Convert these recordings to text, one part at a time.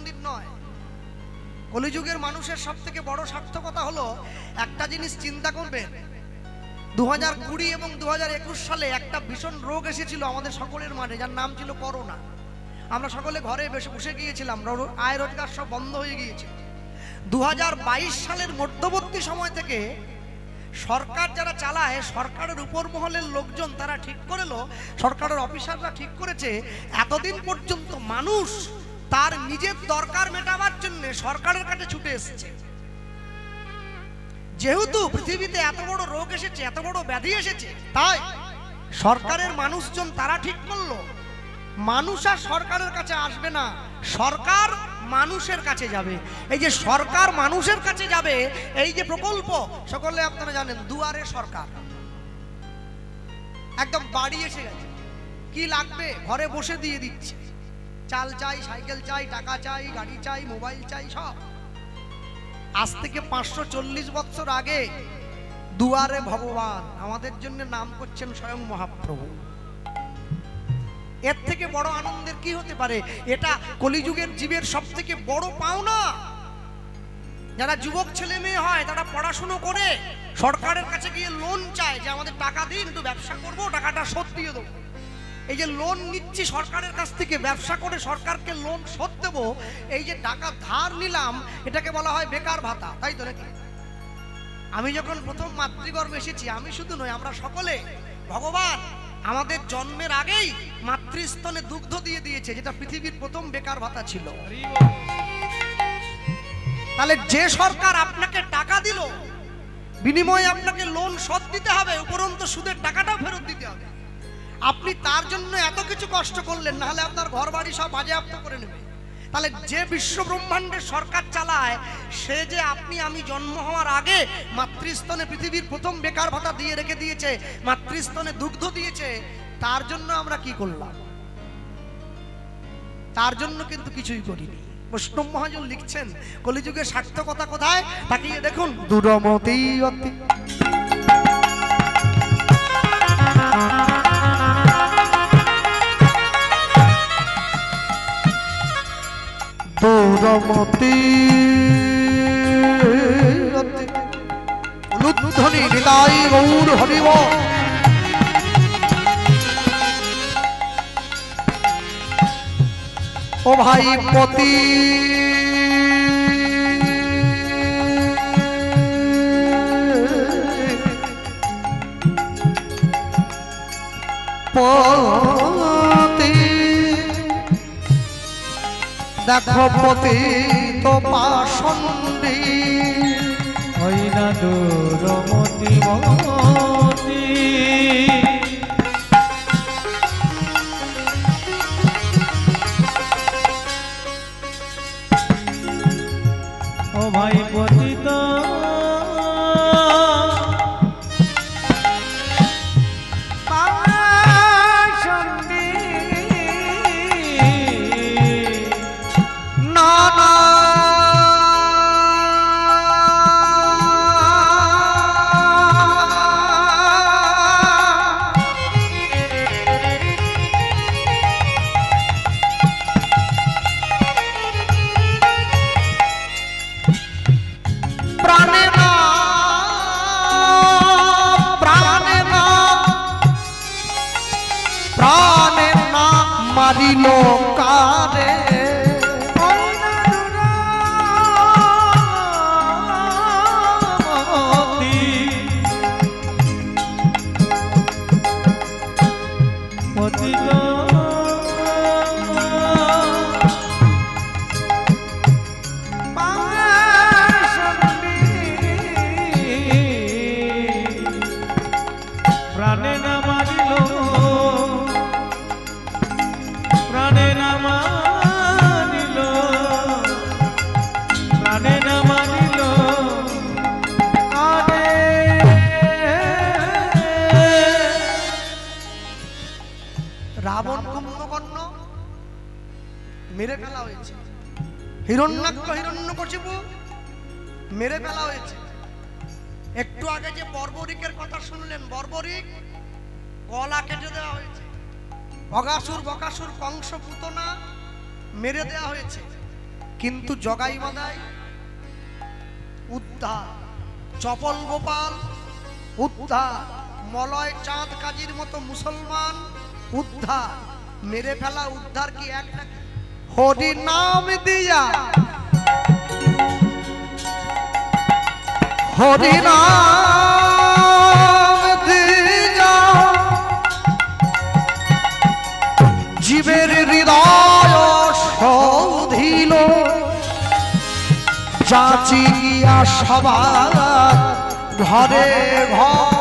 মন্দির নয়। কলিযুগের মানুষের সব থেকে বড় সার্থকতা হলো একটা জিনিস চিন্তা করবেন, 2020 এবং 2021 সালে একটা ভীষণ রোগ এসেছিল আমাদের সকলের মাঝে, যার নাম ছিল করোনা। আমরা সকলে ঘরে বসে গিয়েছিলাম, আয় রোজগার সব বন্ধ হয়ে গিয়েছে। 2022 সালের মধ্যবর্তী সময় থেকে সরকার যারা চালায়, সরকারের উপর মহলের লোকজন তারা ঠিক করেলো, সরকারের অফিসাররা ঠিক করেছে, এতদিন পর্যন্ত মানুষ তার নিজের দরকার মেটাবার জন্য সরকারের কাছে ছুটে এসেছে। যেহেতু পৃথিবীতে এত বড় রোগ এসেছে, এত বড় ব্যাধি এসেছে, তাই সরকারের মানুষজন তারা ঠিক করলো মানুষ আর সরকারের কাছে আসবে না, সরকার মানুষের কাছে যাবে। এই যে সরকার মানুষের কাছে যাবে, এই যে প্রকল্প, সকলে আপনারা জানেন দুয়ারে সরকার, একদম বাড়ি এসে গেছে। কি লাগবে ঘরে বসে দিয়ে দিচ্ছে, চাল চাই, সাইকেল চাই, টাকা চাই, গাড়ি চাই, মোবাইল চাই, সব। আজ থেকে 540 বছর আগে দুয়ারে ভগবান আমাদের জন্য নাম করছেন স্বয়ং মহাপ্রভু। এর থেকে বড় আনন্দের কি হতে পারে? এটা কলিযুগের জীবের সব থেকে বড় পাওনা। যারা যুবক ছেলে মেয়ে হয় তারা পড়াশুনো করে সরকারের কাছে গিয়ে লোন চায় যে আমাদের টাকা দিন, একটু ব্যবসা করবো, টাকাটা শোধ দিয়ে দেবো। এই যে লোন নিচ্ছি সরকারের কাছ থেকে, ব্যবসা করে সরকারকে লোন শোধ দেবো, এই যে টাকা ধার নিলাম, এটাকে বলা হয় বেকার ভাতা, তাই তো নাকি? আমি যখন প্রথম মাতৃগর্ভে এসেছি, আমি শুধু নয়, আমরা সকলে, ভগবান আমাদের জন্মের আগেই মাতৃস্তনে দুগ্ধ দিয়ে দিয়েছে, যেটা পৃথিবীর প্রথম বেকার ভাতা ছিল। তাহলে যে সরকার আপনাকে টাকা দিল, বিনিময়ে আপনাকে লোন শোধ দিতে হবে, উপরন্তু সুদের টাকাটাও ফেরত দিতে হবে। আপনি তার জন্য এত কিছু কষ্ট করলেন, না হলে আপনার ঘর বাড়ি সব বাজেয়াপ্ত করে নেবে। তাহলে যে বিশ্ব ব্রহ্মাণ্ডের সরকার চালায়, সে যে আপনি আমি জন্ম হওয়ার আগে মাতৃস্তনে পৃথিবীর প্রথম বেকার ভাতা দিয়ে রেখে দিয়েছে, মাতৃস্তনে দুগ্ধ দিয়েছে, তার জন্য আমরা কি করলাম? তার জন্য কিন্তু কিছুই করিনি। বৈষ্ণব মহাজন লিখছেন, কলিযুগের সার্থকতা কোথায়? তাকিয়ে দেখুন, দূরমতি অতি দূরমতি লুধ্বনি নিতাই গৌর হরিব। ও ভাই পতি পতি দেখো পতি তো পাষণ্ডী ওই না দূরমতি মতি। ও ভাই পতিত মারিল কারে পতিত প্রাণে না মারিল, প্রাণে না মারিল, প্রাণে না মারিল আরে। রাবণ কুম্ভকর্ণ মেরে ফেলা হয়েছে, হিরণ্যাক্ষ হিরণ্যকশিপু মেরে ফেলা হয়েছে। একটু আগে যে বর্বরিকের কথা শুনলেন, বর্বরিক গলা কেটে দেওয়া হয়েছে, অগাসুর বকাসুর কংস পুতনা মেরে দেওয়া হয়েছে। কিন্তু জগাই মাদাই উদ্ধার, চপল গোপাল উদ্ধার, মলয় চাঁদ কাজীর মতো মুসলমান উদ্ধার, মেরে ফেলা উদ্ধার কি এক নাকি? হরি নাম দিয়া, হরি নাম দিয়া জীবের হৃদয় সৌধিল, যাচিয়া সবার ঘরে ঘরে।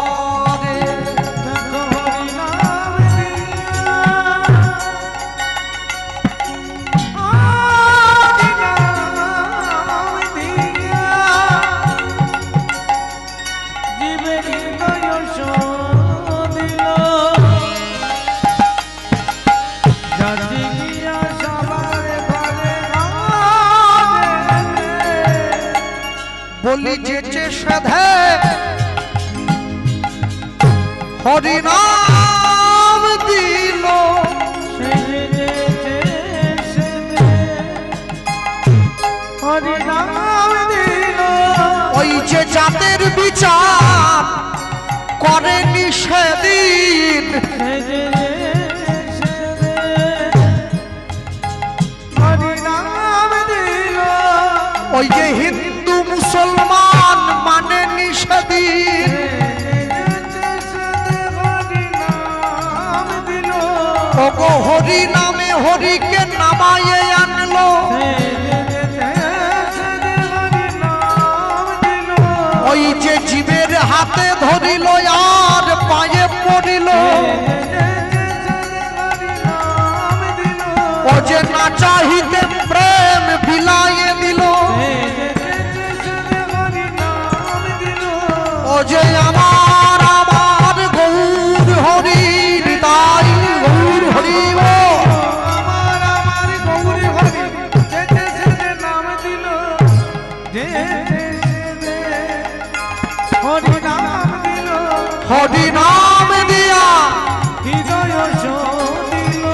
বলি যেচে সাধে হরি নাম দিল, ওই যে জাতের বিচার করেনি সেদিন, ওই যে হিন্দু মুসলমান মানেনি সেদিন, ওগো হরি নামে হরিকে নামায়ে আনলো, ওই যে জীবের হাতে ধরিল আর পায়ে পড়িল, ও যে না চাহিতে প্রেম বিলাইয়ে দিল, ও যে আমার আমার গৌর হরি হৃদয় গৌর হরি, আমার আমার গৌর হরি নাম দিল, হরি নাম দিল, হরি নাম দিয়া হৃদয় দিল,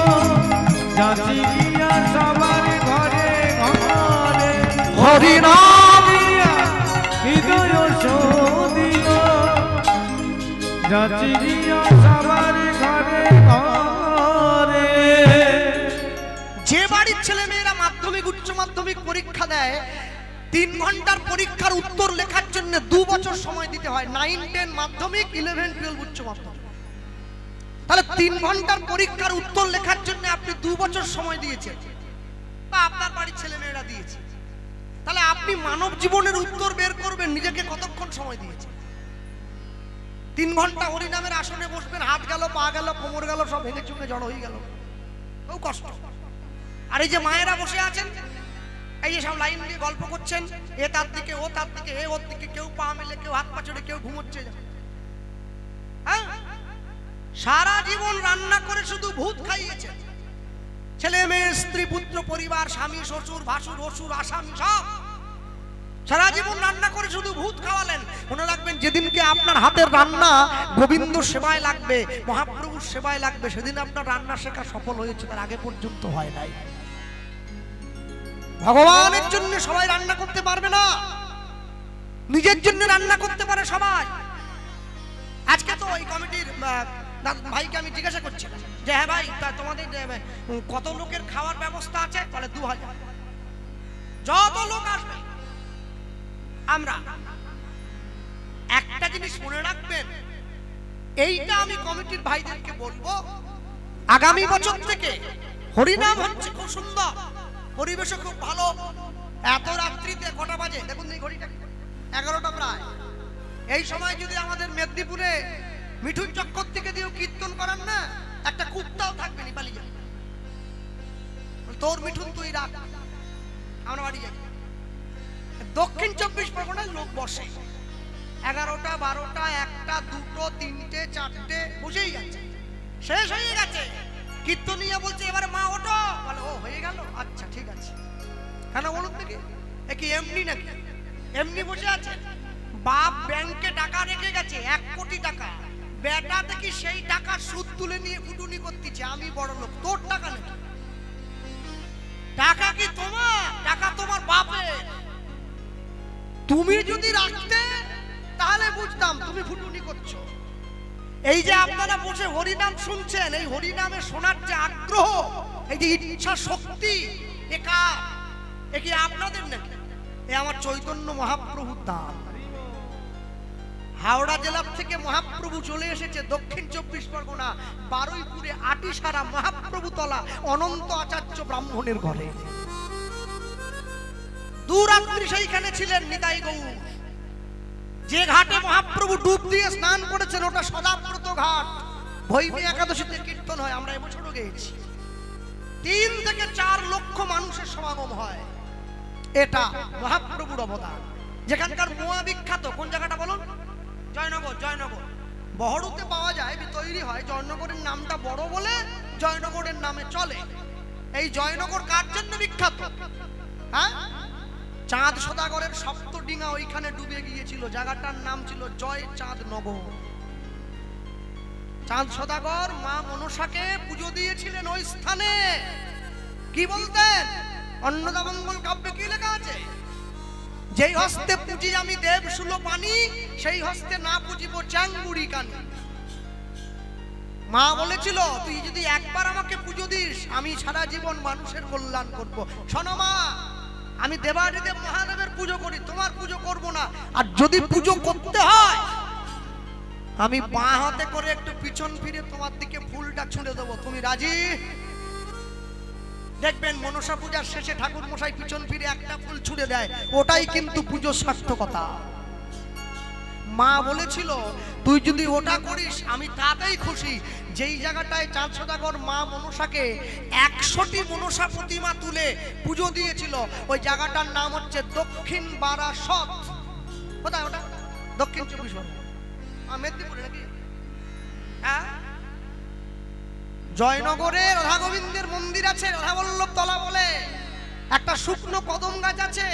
যাচি গিয়া সবার ঘরে ঘরে, হরি নাম দিয়া হৃদয় দিল, যাচি গিয়া সবার ঘরে ঘরে। যে বাড়ির ছেলে মেয়েরা মাধ্যমিক উচ্চ মাধ্যমিক পরীক্ষা দেয় 3 ঘন্টার পরীক্ষার উত্তর লেখার জন্য 2 বছর সময় দিতে হয়, 9, 10 মাধ্যমিক, 11, 12 উচ্চ মাধ্যমিক। তাহলে 3 ঘন্টার পরীক্ষার উত্তর লেখার জন্য আপনি 2 বছর সময় দিয়েছেন বা আপনার বাড়ির ছেলে মেয়েরা দিয়েছে, তাহলে আপনি মানব জীবনের উত্তর বের করবেন নিজেকে কতক্ষণ সময় দিয়েছেন? 3 ঘন্টা হরি নামের আসনে বসবেন, হাত গেল পা গেল কোমর গেল সব ভেঙে চুঙে জড় হয়ে গেল, খুব কষ্ট। আর এই যে মায়েরা বসে আছেন, এই যে সব লাইন দিয়ে গল্প করছেন, এ তার দিকে ও তার দিকে এ ওর দিকে, কেউ পা মেলে কেউ হাত পা চড়ে কেউ ঘুমোচ্ছে, হ্যাঁ সারা জীবন রান্না করে শুধু ভূত খাইয়েছে, ছেলে মেয়ে স্ত্রী পুত্র পরিবার স্বামী শ্বশুর ভাসুর অসুর আসামি সব সারা জীবন রান্না করে শুধু ভূত খাওয়ালেন। মনে রাখবেন যেদিনকে আপনার হাতের রান্না গোবিন্দ সেবায় লাগবে, মহাপ্রভুর সেবায় লাগবে, সেদিন আপনার রান্না শেখা সফল হয়েছে, তার আগে পর্যন্ত হয় নাই। ভগবানের জন্য সবাই রান্না করতে পারবে না, নিজের জন্য রান্না করতে পারে সবাই। আজকে তো ওই কমিটির ভাইকে আমি জিজ্ঞাসা করছি যে হ্যাঁ ভাই তোমাদের কত লোকের খাওয়ার ব্যবস্থা আছে? বলে 2000। যত লোক আসবে। আমরা একটা জিনিস মনে রাখবেন, এইটা আমি কমিটির ভাইদেরকে বলবো, আগামী বছর থেকে হরিনাম হচ্ছে খুব সুন্দর, পরিবেশও খুব ভালো। এত রাত্রিতে কটা বাজে দেখুন এই ঘড়িটা, 11টা প্রায়। এই সময় যদি আমাদের মেদিনীপুরে মিঠুন চক্রবর্তীকে দিয়েও কীর্তন করেন না, একটা কুত্তাও থাকবে না, পালিয়ে যাবে। তোর মিঠুন তুই রাখ, আমরা বাড়ি যাই। দক্ষিণ 24 পরগনায় লোক বসে 11টা 12টা 1টা 2টো 3টে 4টে বসেই যাচ্ছে, শেষ হয়ে গেছে। কীর্তনিয়া বলছে এবারে মা ওঠো, বলে ও হয়ে গেল, আচ্ছা ঠিক আছে। কেন বলুন দেখি, এ কি এমনি নাকি? এমনি বসে আছে। বাপ ব্যাংকে টাকা রেখে গেছে 1 কোটি টাকা, বেটা দেখি সেই টাকা সুদ তুলে নিয়ে কুটুনি করতেছে, আমি বড় লোক, তোর টাকা নাকি? টাকা কি তোমার? টাকা তোমার তুমি যদি রাখতে তাহলে বুঝতাম তুমি ফুটুনি করছো। এই যে আপনারা বসে হরিনাম শুনছেন, এই হরিনামে শোনার যে আগ্রহ, এই যে ইচ্ছা শক্তি, এ কি আপনাদের নাকি? এ আমার চৈতন্য মহাপ্রভুর দান। হাওড়া জেলা থেকে মহাপ্রভু চলে এসেছে দক্ষিণ 24 পরগনা বারুইপুরে আটিসারা মহাপ্রভু তলা অনন্ত আচার্য ব্রাহ্মণের ঘরে। দুরাত্রি সেইখানে ছিলেন নিতাই গৌর। যে ঘাটে মহাপ্রভু ডুব দিয়ে স্নান করেছেন ওটা সদাব্রত ঘাট। ভৈমী একাদশীতে কীর্তন হয়, আমরা এবছরও গেছি। 3 থেকে 4 লক্ষ মানুষের সমাগম হয়। এটা মহাপ্রভুর অবদান। যেখানকার মোয়া বিখ্যাত, কোন জায়গাটা বলুন? জয়নগর। জয়নগর বহরুতে পাওয়া যায়, তৈরি হয়। জয়নগরের নামটা বড় বলে জয়নগরের নামে চলে। এই জয়নগর কার জন্য বিখ্যাত? হ্যাঁ, চাঁদ সদাগরের সপ্তডিঙা ওইখানে ডুবে গিয়েছিল। জায়গাটার নাম ছিল জয় চাঁদ নগর। চাঁদ সদাগর মা মনসাকে পুজো দিয়েছিলেন ওই স্থানে। কি বলতেন? অন্নদামঙ্গল কাব্যে কি লেখা আছে? যেই হস্তে পুজি আমি দেব সুলো পানি, সেই হস্তে না পুজিব চাঙ্গুড়ি কানি। মা বলেছিল তুই যদি একবার আমাকে পুজো দিস, আমি সারা জীবন মানুষের কল্যাণ করব। শোনো মা, আমি দেবাদিদেব মহাদেবের পুজো করি, তোমার পুজো করব না। আর যদি পুজো করতে হয়, আমি বাঁ হাতে করে একটু পিছন ফিরে তোমার দিকে ফুলটা ছুঁড়ে দেবো, তুমি রাজি? দেখবেন মনসা পূজার শেষে ঠাকুর মশাই পিছন ফিরে একটা ফুল ছুঁড়ে দেয়, ওটাই কিন্তু পুজোর সার্থকতা। মা বলেছিল তুই যদি ওটা করিস আমি তাতেই খুশি। যেই জায়গাটায় চাঁদ সদাগর মা মনসাকে 100টি মনসা প্রতিমা তুলে পুজো দিয়েছিল, ওই জায়গাটার নাম হচ্ছে দক্ষিণ বারাসত। কোথায় ওটা? দক্ষিণ 24 পরগনা, মেদিনীপুরে নাকি? হ্যাঁ, জয়নগরে রাধা গোবিন্দের মন্দির আছে, রাধাবল্লভ তলা বলে। একটা শুকনো কদম গাছ আছে,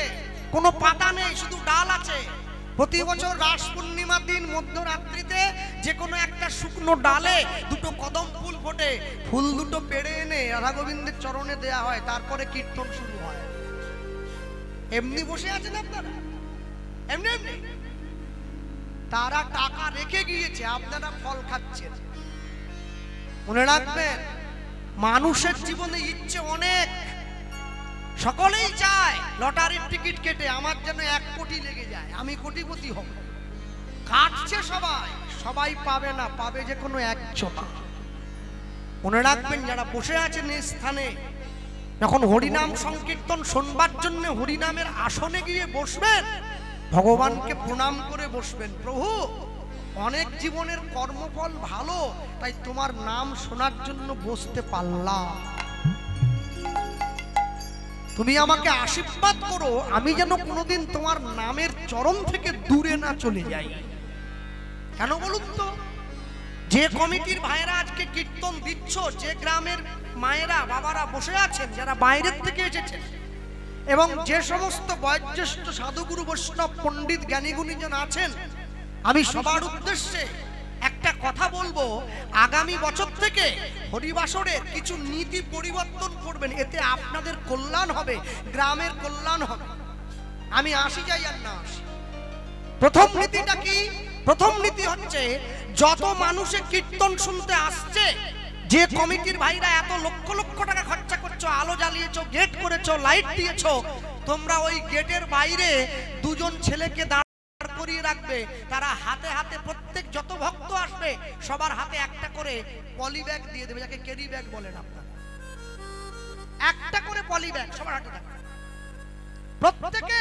কোনো পাতা নেই, শুধু ডাল আছে। প্রতি বছর রাস পূর্ণিমার দিন মধ্যরাত্রিতে যে কোনো একটা শুকনো ডালে 2টো কদম ফুল ফোটে। ফুল 2টো পেড়ে এনে রাধা গোবিন্দের চরণে দেয়া হয়, তারপরে কীর্তন শুরু হয়। এমনি বসে আছেন আপনারা? এমনি এমনি তারা টাকা রেখে গিয়েছে, আপনারা ফল খাচ্ছেন। মনে রাখবেন, মানুষের জীবনে ইচ্ছে অনেক। সকলেই চায় লটারির টিকিট কেটে আমার যেন 1 কোটি লেগে যায়, আমি কোটিপতি হব। কাটছে সবাই, সবাই পাবে না, পাবে যে কোনো একজন। মনে রাখবেন, যারা বসে আছেন এই স্থানে, যখন হরিনাম সংকীর্তন শুনবার জন্য হরিনামের আসনে গিয়ে বসবেন, ভগবানকে প্রণাম করে বসবেন। প্রভু, অনেক জীবনের কর্মফল ভালো, তাই তোমার নাম শোনার জন্য বসতে পারলাম। তুমি আমাকে আশীর্বাদ করো, আমি যেন কোনোদিন তোমার নামের চরণ থেকে দূরে না চলে যাই। কেন বলুন তো? যে কমিটির ভাইয়েরা আজকে কীর্তন দিচ্ছ, যে গ্রামের মায়েরা বাবারা বসে আছেন, যারা বাইরের থেকে এসেছেন, এবং যে সমস্ত বয়োজ্যেষ্ঠ সাধুগুরু বৈষ্ণব পণ্ডিত জ্ঞানীগুণীজন আছেন, আমি সবার উদ্দেশ্যে একটা কথা বলবো। আগামী বছর থেকে হরিবাসরের কিছু নীতি পরিবর্তন করবেন, এতে আপনাদের কল্যাণ হবে, গ্রামের কল্যাণ হবে। আমি আসি যাই আর না আসি, প্রথম নীতিটা কি? প্রথম নীতি হচ্ছে, যত মানুষে কীর্তন শুনতে আসছে, যে কমিটির ভাইরা এত লক্ষ লক্ষ টাকা খরচা করছো, আলো জ্বালিয়েছো, গেট করেছো, লাইট দিয়েছো, তোমরা ওই গেটের বাইরে 2জন ছেলেকে করিয়ে রাখবে। তারা হাতে হাতে, প্রত্যেক যত ভক্ত আসবে সবার হাতে একটা করে পলি ব্যাগ দিয়ে দেবে, যাকে ক্যারি ব্যাগ বলেন আপনারা। একটা করে পলি ব্যাগ সবার হাতে থাকবে। প্রত্যেকে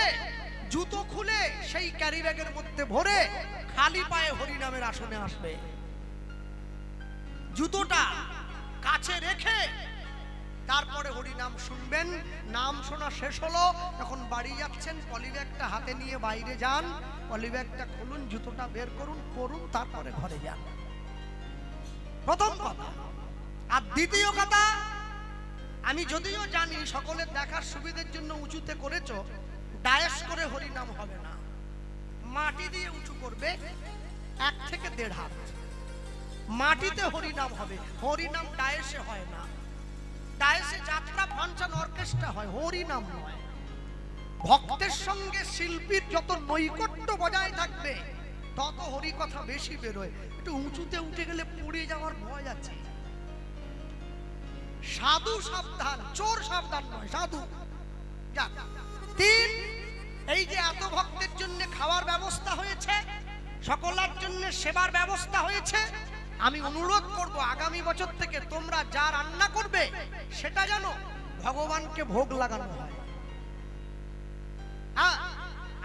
জুতো খুলে সেই ক্যারি ব্যাগের মধ্যে ভরে খালি পায়ে হরিনামের আসনে আসবে। জুতোটা কাছে রেখে তারপরে হরিনাম শুনবেন। নাম শোনা শেষ হলো, যখন বাড়ি যাচ্ছেন পলি ব্যাগটা হাতে নিয়ে বাইরে যান, পলি ব্যাগটা খুলুন, জুতোটা বের করুন, পরুন, তারপরে ঘরে যান। প্রথম কথা। আর দ্বিতীয় কথা, আমি যদিও জানি সকলের দেখার সুবিধার জন্য উঁচুতে করেছো, ডায়েস করে হরিনাম হবে না, মাটি দিয়ে উঁচু করবে, 1 থেকে 1.5 হাত মাটিতে হরিনাম হবে। হরিনাম ডায়েসে হয় না, ডায়েসে যাত্রা ফাংশন অর্কেস্ট্রা হয়, হরিনাম নয়। ভক্তের সঙ্গে শিল্পীর যত নৈকট্য বজায় থাকবে তত হরি কথা বেশি বেরোয়। একটু উঁচুতে উঠে গেলে পড়ে যাওয়ার ভয় আছে। সাধু সাবধান, চোর সাবধান নয়, সাধু। তিন, এই যে এত ভক্তের জন্য খাওয়ার ব্যবস্থা হয়েছে, সকলের জন্য সেবার ব্যবস্থা হয়েছে, আমি অনুরোধ করব আগামী বছর থেকে তোমরা যা রান্না করবে সেটা যেন ভগবানকে ভোগ লাগানো হয়।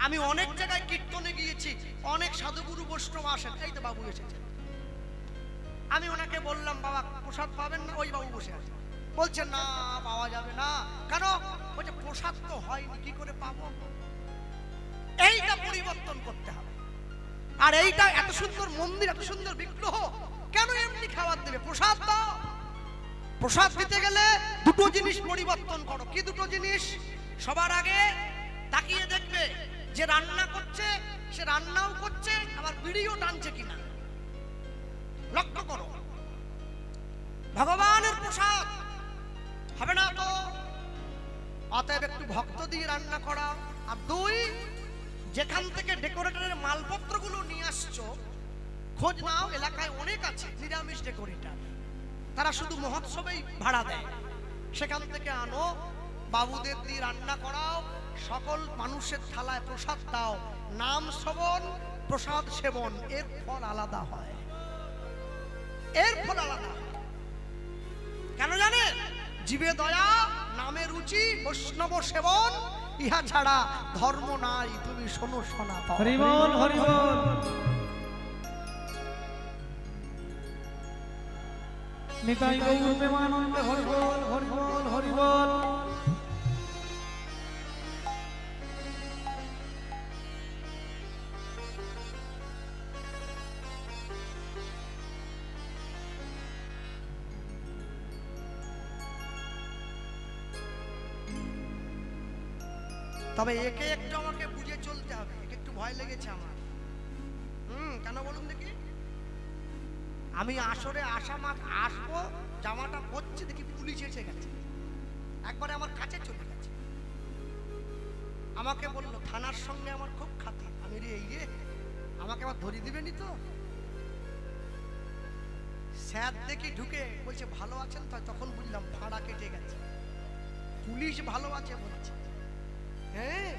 আমি অনেক জায়গায় কীর্তনে গিয়েছি, অনেক সাধুগুরু বৈষ্ণব আসেন, এই তো বাবু এসেছেন, আমি ওনাকে বললাম বাবা প্রসাদ পাবেন না, ওই বাবু বসে আছে, বলছে না পাওয়া যাবে না। কেন? বলছে প্রসাদ তো হয়নি, কি করে পাবো? এইটা পরিবর্তন করতে হবে। আর এইটা এত সুন্দর মন্দির, এত সুন্দর বিগ্রহ, কেন এমনি খাবার দেবে? প্রসাদ দাও। প্রসাদ দিতে গেলে দুটো জিনিস পরিবর্তন করো। কি দুটো জিনিস? সবার আগে তাকিয়ে দেখবে যে রান্না করছে সে রান্নাও করছে আবার বিড়িও টানছে কিনা, লক্ষ্য করো। ভগবানের প্রসাদ হবে না তো, অতএব একটু ভক্ত দিয়ে রান্না করা। আর দুই, যেখান থেকে ডেকোরেটরের মালপত্রগুলো নিয়ে আসছো খোঁজ নাও, এলাকায় অনেক আছে নিরামিষ ডেকোরেটর, তারা শুধু মহোৎসবেই ভাড়া দেয়, সেখান থেকে আনো, বাবুদের দিয়ে রান্না করাও, সকল মানুষের থালায় প্রসাদ দাও। নাম শ্রবণ, প্রসাদ সেবন, এর ফল আলাদা হয়, এর ফল আলাদা হয়। কেন জানেন? জীবে দয়া, নামে রুচি, বৈষ্ণব সেবন, ইহা ছাড়া ধর্ম নাই, তুমি শোনো সনাতন। হরি বল, হরি বল। নিতাই গৌর প্রেমানন্দে হরি বল, হরি বল, হরি বল। তবে একে একটু আমাকে বুঝে চলতে হবে, একে একটু ভয় লেগেছে আমার। কেন বলুন দেখি? আমি আসরে আসবো, জামাটা পরছি, দেখি পুলিশ এসে গেছে, একবারে আমার কাছে চলে গেছে। আমাকে বললো থানার সঙ্গে আমার খুব খাতির। আমি রে এই রে, আমাকে আবার ধরিয়ে দিবেনি তো? স্যার দেখি ঢুকে বলছে ভালো আছেন তো? তখন বুঝলাম ভাড়া কেটে গেছে, পুলিশ ভালো আছে বলছে। হ্যাঁ,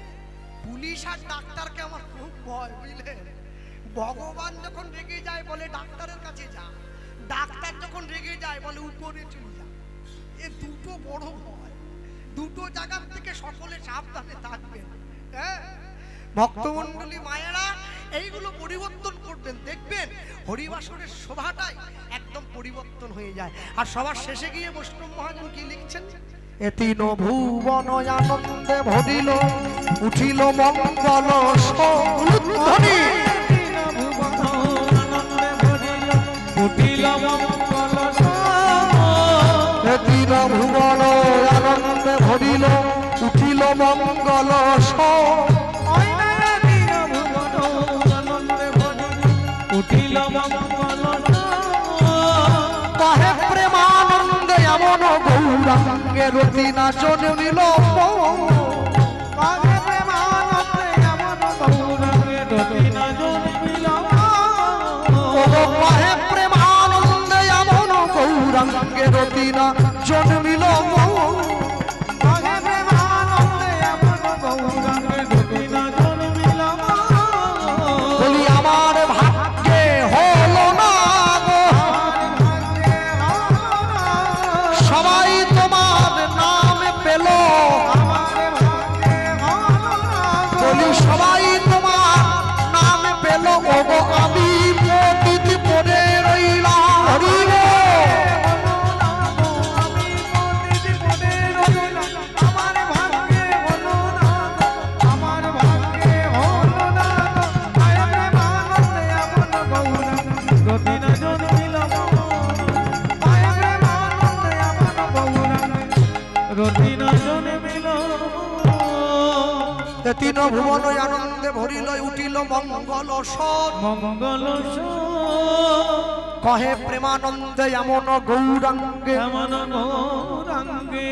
পুলিশ আর ডাক্তারকে আমার খুব ভয়, বুঝলেন? ভগবান যখন রেগে যায় বলে ডাক্তারের কাছে যা, ডাক্তার যখন রেগে যায় বলে উপরে চলে যা। এ দুটো বড় ভয়, দুটো জায়গার থেকে সকলে সাবধানে থাকবেন। হ্যাঁ, ভক্তমণ্ডলী মায়েরা এইগুলো পরিবর্তন করবেন, দেখবেন হরিবাসরের শোভাটাই একদম পরিবর্তন হয়ে যায়। আর সবার শেষে গিয়ে বৈষ্ণব মহাজন কি লিখছেন? এতিন ভুবন আনন্দে ভরিল, উঠিল মঙ্গল ধ্বনি। এতিন ভুবন আনন্দে ভরিল, উঠিল মঙ্গল উঠিল মঙ্গল। কহে প্রেমানন্দে এমন গৌরাঙ্গে রতি না জন্মিল। কহে প্রেমানন্দে এমন গৌরাঙ্গে রতি না জন্মিল। কহে প্রেমানন্দে এমন গৌরাঙ্গে রতি না জন্মিল। কহে প্রেমানন্দে এমন গৌরাঙ্গে রতি না জন্মিল। বলি আমার ভাগ্যে হলো না গো, সবাই তোমার নাম পেল। বলি সবাই তোমার নাম পেল, ওগো আমি পতিত পড়ে রইলাম। হরি গো, তিন ভুবন আনন্দে ভরিল, উঠিল মঙ্গল স্বর। মঙ্গল কহে প্রেমানন্দে এমন গৌরাঙ্গে, এমন গৌরাঙ্গে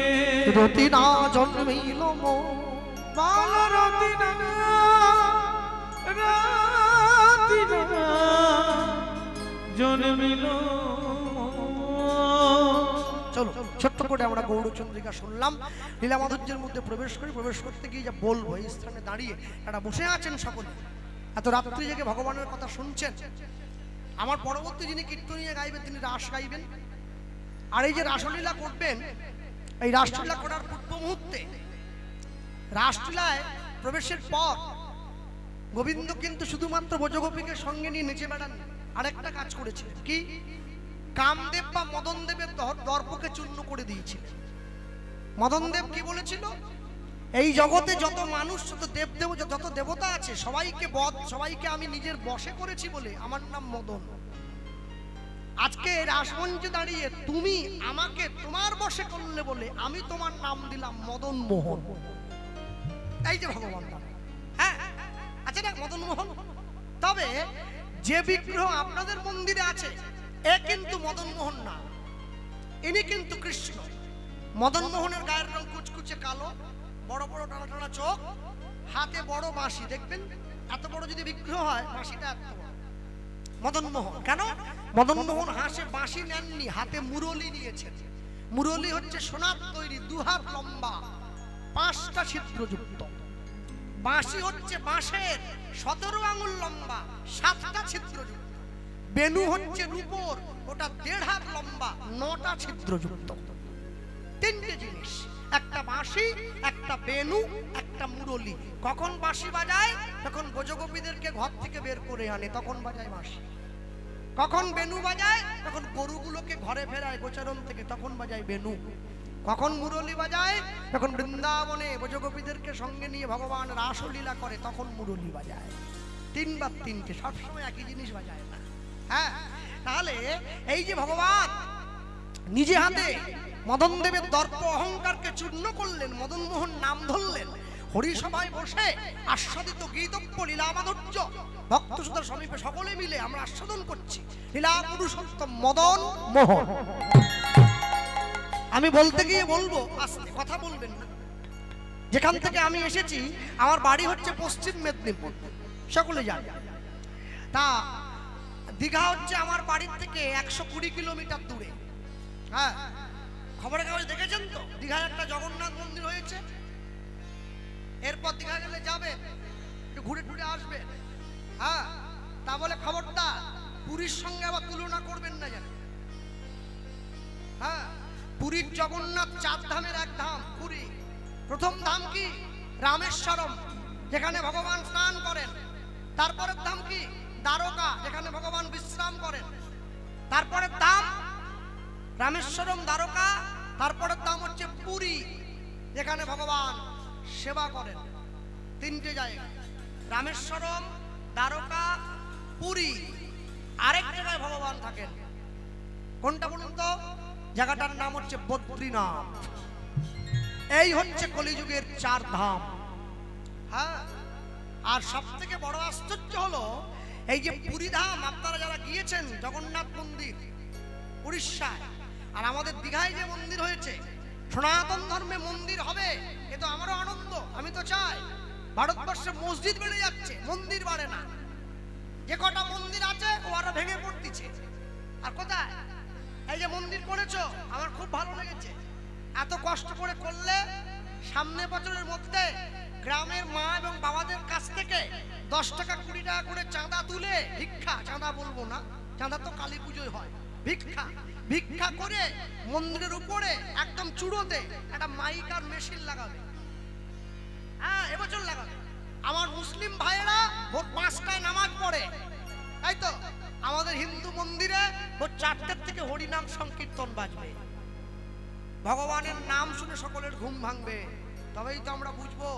রতি না জন্মিল। বালর না রাতি না জন্মিল। চলো ছোট্ট করে আমরা গৌরচন্দ্রিকা শুনলাম, লীলা মাধুর্যের মধ্যে প্রবেশ করতে গিয়ে যা বলবো, এই স্থানে দাঁড়িয়ে একটা বসে আছেন সকলে, এত রাত্রি জেগে ভগবানের কথা শুনছেন। আমার পরবর্তী যিনি কীর্তনীয় গাইবেন তিনি রাস গাইবেন, আর এই যে রাসলীলা করবেন, এই রাসলীলা করার পূর্ব মুহূর্তে রাসলীলায় প্রবেশের পর গোবিন্দ কিন্তু শুধুমাত্র ব্রজগোপীকে সঙ্গে নিয়ে নেচে বেড়ান, আরেকটা কাজ করেছিলেন কি, কামদেব বা মদন দেবের দর্পকে চূর্ণ করে দিয়েছিলেন। মদন দেব কি বলেছিল, এই জগতে যত মানুষ, যত দেবতা আছে সবাইকে আমি নিজের বশে করেছি বলে আমার নাম মদন। আজকে রাসমঞ্চে দাঁড়িয়ে তুমি আমাকে তোমার বশে করলে বলে আমি তোমার নাম দিলাম মদন মোহন। এই যে ভগবান, হ্যাঁ আচ্ছা না মদন মোহন। তবে যে বিগ্রহ আপনাদের মন্দিরে আছে এ কিন্তু মদন মোহন না, ইনি কিন্তু কৃষ্ণ। মদন মোহনের গায়ের রং কুচকুচে কালো, বড় বড় টানা টানা চোখ, হাতে বড় বাঁশি। দেখবেন এত বড় যদি বিগ্রহ হয় বাঁশিটা এত বড়। মদন মোহন কেন? মদন মোহন হাসে বাঁশি নেননি, হাতে মুরলি নিয়েছেন। মুরলি হচ্ছে সোনার তৈরি, 2 হাত লম্বা, 5টা ছিদ্রযুক্ত। বাঁশি হচ্ছে বাঁশের 17 আঙুল লম্বা, 7টা ছিদ্রযুক্ত। বেনু হচ্ছে রূপোর, ওটা 1.5 হাত লম্বা, 9টা ছিদ্রযুক্ত। 3টে জিনিস, একটা বাঁশি, একটা বেনু, একটা মুরলি। কখন বাঁশি বাজায়? তখন ব্রজগোপীদেরকে ঘর থেকে বের করে আনে, তখন বাজায় বাঁশি। কখন বেনু বাজায়? তখন গরুগুলোকে ঘরে ফেরায় গোচারণ থেকে, তখন বাজায় বেনু। কখন মুরলি বাজায়? তখন বৃন্দাবনে ব্রজগোপীদেরকে সঙ্গে নিয়ে ভগবান রাসলীলা করে, তখন মুরলি বাজায়। 3বার 3টে, সবসময় একই জিনিস বাজায় না। হ্যাঁ, তাহলে এই যে ভগবান নিজে হাতে মদন দেবের দর্প অহংকারকে চূর্ণ করলেন, মদন মোহন নাম ধরলেন, হরিসভায় বসে আস্বাদিত গীতব্য লীলা মাধুর্য ভক্ত সুতার সমীপে সকলে মিলে আমরা আস্বাদন করছি লীলা পুরুষোত্তম মদন মোহন। আমি বলতে গিয়ে বলবো, আস্তে কথা বলবেন না। যেখান থেকে আমি এসেছি আমার বাড়ি হচ্ছে পশ্চিম মেদিনীপুর, সকলে জানে। তা দীঘা হচ্ছে আমার বাড়ির থেকে 120 কিলোমিটার দূরে। হ্যাঁ, খবরের কাগজ দেখেছেন তো, দীঘায় একটা জগন্নাথ মন্দির হয়েছে। এরপর দীঘা গেলে যাবে, একটু ঘুরে ঘুরে আসবে। হ্যাঁ, তা বলে খবরদার পুরীর সঙ্গে আবার তুলনা করবেন না যেন। হ্যাঁ, পুরীর জগন্নাথ 4 ধামের এক ধাম পুরী। প্রথম ধাম কি? রামেশ্বরম, যেখানে ভগবান স্নান করেন। তারপরের ধাম কি? দ্বারকা, যেখানে ভগবান বিশ্রাম করেন। তারপরের ধাম রামেশ্বরম, দ্বারকা। তারপরের ধাম হচ্ছে পুরী, যেখানে ভগবান সেবা করেন। 3টে জায়গা, রামেশ্বরম, দ্বারকা, পুরী। আরেক জায়গায় ভগবান থাকেন, কোনটা বলুন তো? জায়গাটার নাম হচ্ছে বদ্রীনাথ। এই হচ্ছে কলিযুগের 4 ধাম। হ্যাঁ, আর সব থেকে বড় আশ্চর্য হলো এই যে পুরী ধাম, আপনারা যারা গিয়েছেন জগন্নাথ মন্দির উড়িষ্যায়, আর আমাদের দীঘায় যে মন্দির হয়েছে, সনাতন ধর্মে মন্দির হবে, এ তো আমারও আনন্দ। আমি তো চাই ভারতবর্ষে মসজিদ বেড়ে যাচ্ছে, মন্দির বাড়ে না। যে কটা মন্দির আছে ও আরো ভেঙে পড়তিছে। আর কোথায় এই যে মন্দির করেছো, আমার খুব ভালো লেগেছে। এত কষ্ট করে করলে সামনে বছরের মধ্যে গ্রামের মা এবং বাবাদের কাছ থেকে 10 টাকা 20 টাকা করে চাঁদা তুলে, ভিক্ষা, চাঁদা বলবো না, চাঁদা তো কালী পুজোয় হয়, ভিক্ষা করে মন্দিরের উপরে একদম চূড়োতে একটা মাইক আর মেশিন লাগাবে। হ্যাঁ, এবছর লাগাবে। আমার মুসলিম ভাইয়েরা ভোর 5টায় নামাজ পড়ে, তাই তো আমাদের হিন্দু মন্দিরে ভোর 4টের থেকে হরিনাম সংকীর্তন বাজবে। ভগবানের নাম শুনে সকলের ঘুম ভাঙবে, তবেই তো আমরা বুঝবো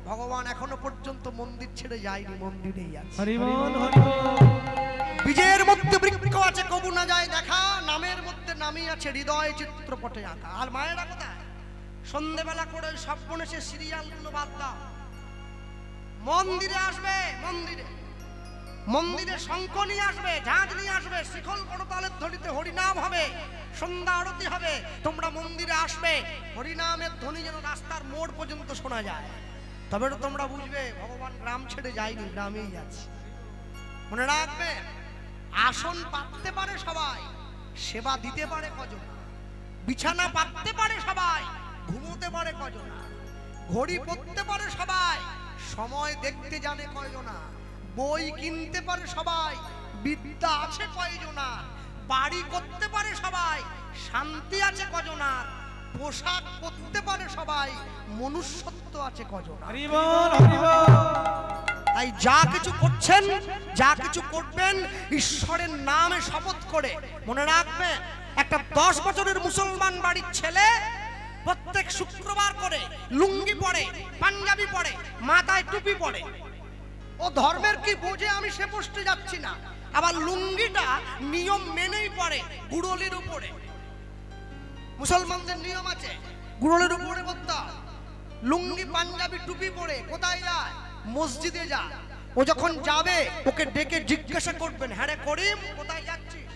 ভগবান এখনো পর্যন্ত মন্দির ছেড়ে যায়নি, মন্দিরেই আছে। হরি বল হরি বল। বীজের মধ্যে বৃক্ষ আছে কবু না যায় দেখা, নামের মধ্যে নামই আছে হৃদয় চিত্রপটে আঁকা। আর মায়েরা কোথায়? সন্ধ্যেবেলা করে স্বপ্নে সে সিরিয়ালগুলো বাদ দাও, মন্দিরে আসবে। মন্দিরে শঙ্খ নিয়ে আসবে, ঝাঁঝ নিয়ে আসবে, শিখল করতালের ধ্বনিতে হরিনাম হবে, সন্ধ্যা আরতি হবে। তোমরা মন্দিরে আসবে, হরিনামের ধ্বনি যেন রাস্তার মোড় পর্যন্ত শোনা যায়। তবে তো তোমরা বুঝবে ভগবান গ্রাম ছেড়ে যায়নি, গ্রামেই আছে। মনে রাখবে, আসন পাততে পারে সবাই, সেবা দিতে পারে কজন? বিছানা পাততে পারে সবাই, ঘুমোতে পারে কজন? ঘড়ি পরতে পারে সবাই, সময় দেখতে জানে কয়জনা? বই কিনতে পারে সবাই, বিদ্যা আছে কয়জনা? বাড়ি করতে পারে সবাই, শান্তি আছে কজনার? পোশাক পরতে পারে সবাই, মনুষ্যত্ব আছে কজনার? হরি বল, হরি বল। তাই যা কিছু করছেন, যা কিছু করবেন, ঈশ্বরের নামে শপথ করে মনে রাখবে। একটা 10 বছরের মুসলমান বাড়ির ছেলে প্রত্যেক শুক্রবার করে লুঙ্গি পরে, পাঞ্জাবি পরে, মাথায় টুপি পরে। ও ধর্মের কি বোঝে আমি সে পোস্টে যাচ্ছি না। আবার লুঙ্গিটা নিয়ম মেনেই পরে, গুড়লির উপরে। মুসলমানদের নিয়ম আছে গুড়লির উপরে পড়তে। লুঙ্গি পাঞ্জাবি টুপি পরে কোথায় যায়? মসজিদে যায়। ও যখন যাবে ওকে ডেকে জিজ্ঞাসা করবেন, হ্যাঁ রে করিম কোথায় যাচ্ছিস?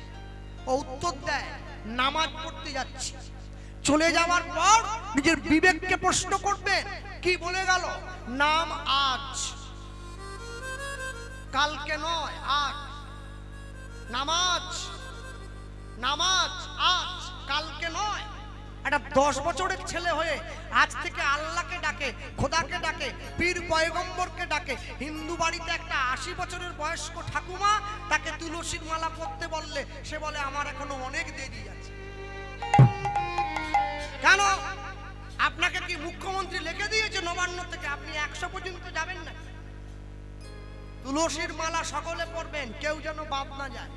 ও উত্তর দেয়, নামাজ পড়তে যাচ্ছি। চলে যাওয়ার পর নিজের বিবেককে প্রশ্ন করবেন, কি বলে গেল? নাম আজ, কালকে নয়, আজ। নামাজ, নামাজ আজ, কালকে নয়। একটা 10 বছরের ছেলে হয়ে আজ থেকে আল্লাহকে ডাকে, খোদাকে ডাকে, পীর পয়গম্বরকে ডাকে। হিন্দু বাড়িতে একটা 80 বছরের বয়স্ক ঠাকুমা, তাকে তুলসীর মালা পরতে বললে সে বলে আমার এখনো অনেক দেরি আছে। কেন? আপনাকে কি মুখ্যমন্ত্রী লিখে দিয়েছে নবান্ন থেকে আপনি 100 পর্যন্ত যাবেন না? তুলসীর মালা সকলে পরবেন, কেউ যেন বাদ না যায়।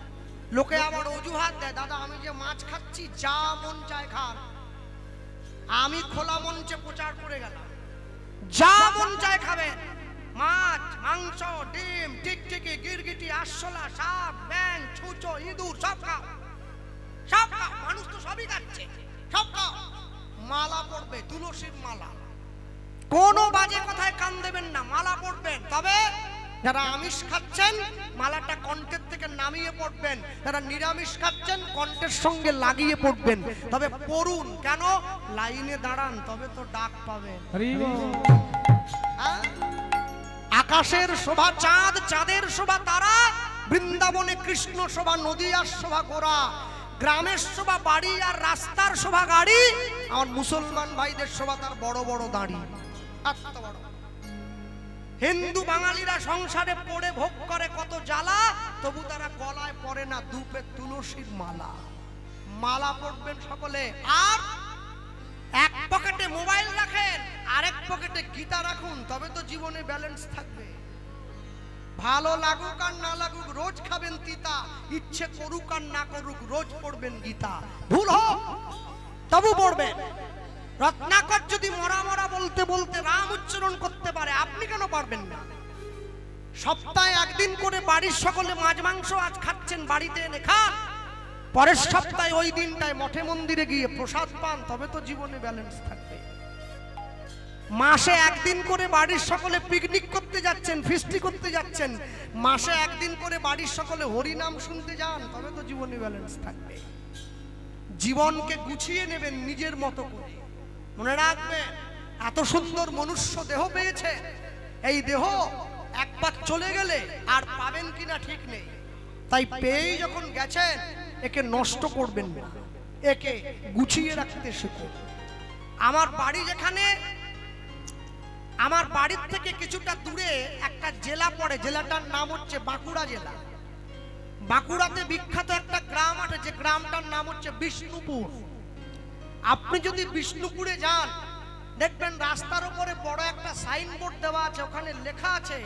লোকে আবার অজুহাত দেয়, দাদা আমি যে মাছ খাচ্ছি, যা মন চায় খান। আমি খোলা মঞ্চে প্রচার করে গেলাম, যা মন চায় খাবেন। মাছ, মাংস, ডিম, টিকটিকি, গিরগিটি, আরশোলা, সাপ, ব্যাং, ছুঁচো, ইঁদুর সব খাও, সব খাও। মানুষ তো সবই খাচ্ছে, সব খাও। মালা পড়বে, তুলসীর মালা। কোনো বাজে কথায় কান দেবেন না, মালা পড়বেন। তবে যারা আমিষ খাচ্ছেন মালাটা কণ্ঠের থেকে নামিয়ে পড়বেন, যারা নিরামিষ খাচ্ছেন কণ্ঠের সঙ্গে লাগিয়ে পড়বেন। তবে পড়ুন, কেন? লাইনে দাঁড়ান, তবে তো ডাক পাবেন। আকাশের শোভা চাঁদ, চাঁদের শোভা তারা, বৃন্দাবনে কৃষ্ণ শোভা, নদিয়ার শোভা গোরা, গ্রামের শোভা বাড়ি আর রাস্তার শোভা গাড়ি। আমার মুসলমান ভাইদের শোভা তার বড় বড় দাড়ি। এত বড়। হিন্দু বাঙালিরা সংসারে পড়ে ভোগ করে কত জ্বালা, তবু তারা গলায় পরে না দুপে তুলসীর মালা। মালা পড়বেন সকলে। আর এক পকেটে মোবাইল রাখেন, আরেক পকেটে গীতা রাখুন, তবে তো জীবনে ব্যালেন্স থাকবে। ভালো লাগুক আর না লাগুক রোজ খাবেন তিতা, ইচ্ছে করুক আর না করুক রোজ পড়বেন গীতা। ভুল হোক তবু পড়বেন। রত্নাকর যদি মরা মরা বলতে বলতে রাম উচ্চারণ করতে পারে, আপনি কেন পারবেন না? সপ্তাহে একদিন করে বাড়ির সকলে মাছ মাংস আজ খাচ্ছেন, বাড়িতে এনে খান। পরের সপ্তাহে ওই দিনটায় মঠে মন্দিরে গিয়ে প্রসাদ পান, তবে তো জীবনে ব্যালেন্স থাকবে। মাসে একদিন করে বাড়ির সকলে পিকনিক করতে যাচ্ছেন, ফিস্টি করতে যাচ্ছেন, মাসে একদিন করে বাড়ির সকলে হরিনাম শুনতে যান, তবে তো জীবনে ব্যালেন্স থাকবে। জীবনকে গুছিয়ে নেবেন নিজের মতো করে। মনে রাখবেন, এত সুন্দর মনুষ্য দেহ পেয়েছে, এই দেহ একবার চলে গেলে আর পাবেন কিনা ঠিক নেই। তাই পেয়েই যখন গেছেন একে নষ্ট করবেন না, একে গুছিয়ে রাখতে শিখুন। আমার বাড়ি যেখানে, আমার বাড়ির থেকে কিছুটা দূরে একটা জেলা পড়ে, জেলাটার নাম হচ্ছে বাঁকুড়া জেলা। বাঁকুড়াতে বিখ্যাত একটা গ্রাম আছে, যে গ্রামটার নাম হচ্ছে বিষ্ণুপুর। আপনি যদি বিষ্ণুপুরে যান, দেখবেন রাস্তার উপরে বড় একটা সাইনবোর্ড দেওয়া আছে, ওখানে লেখা আছে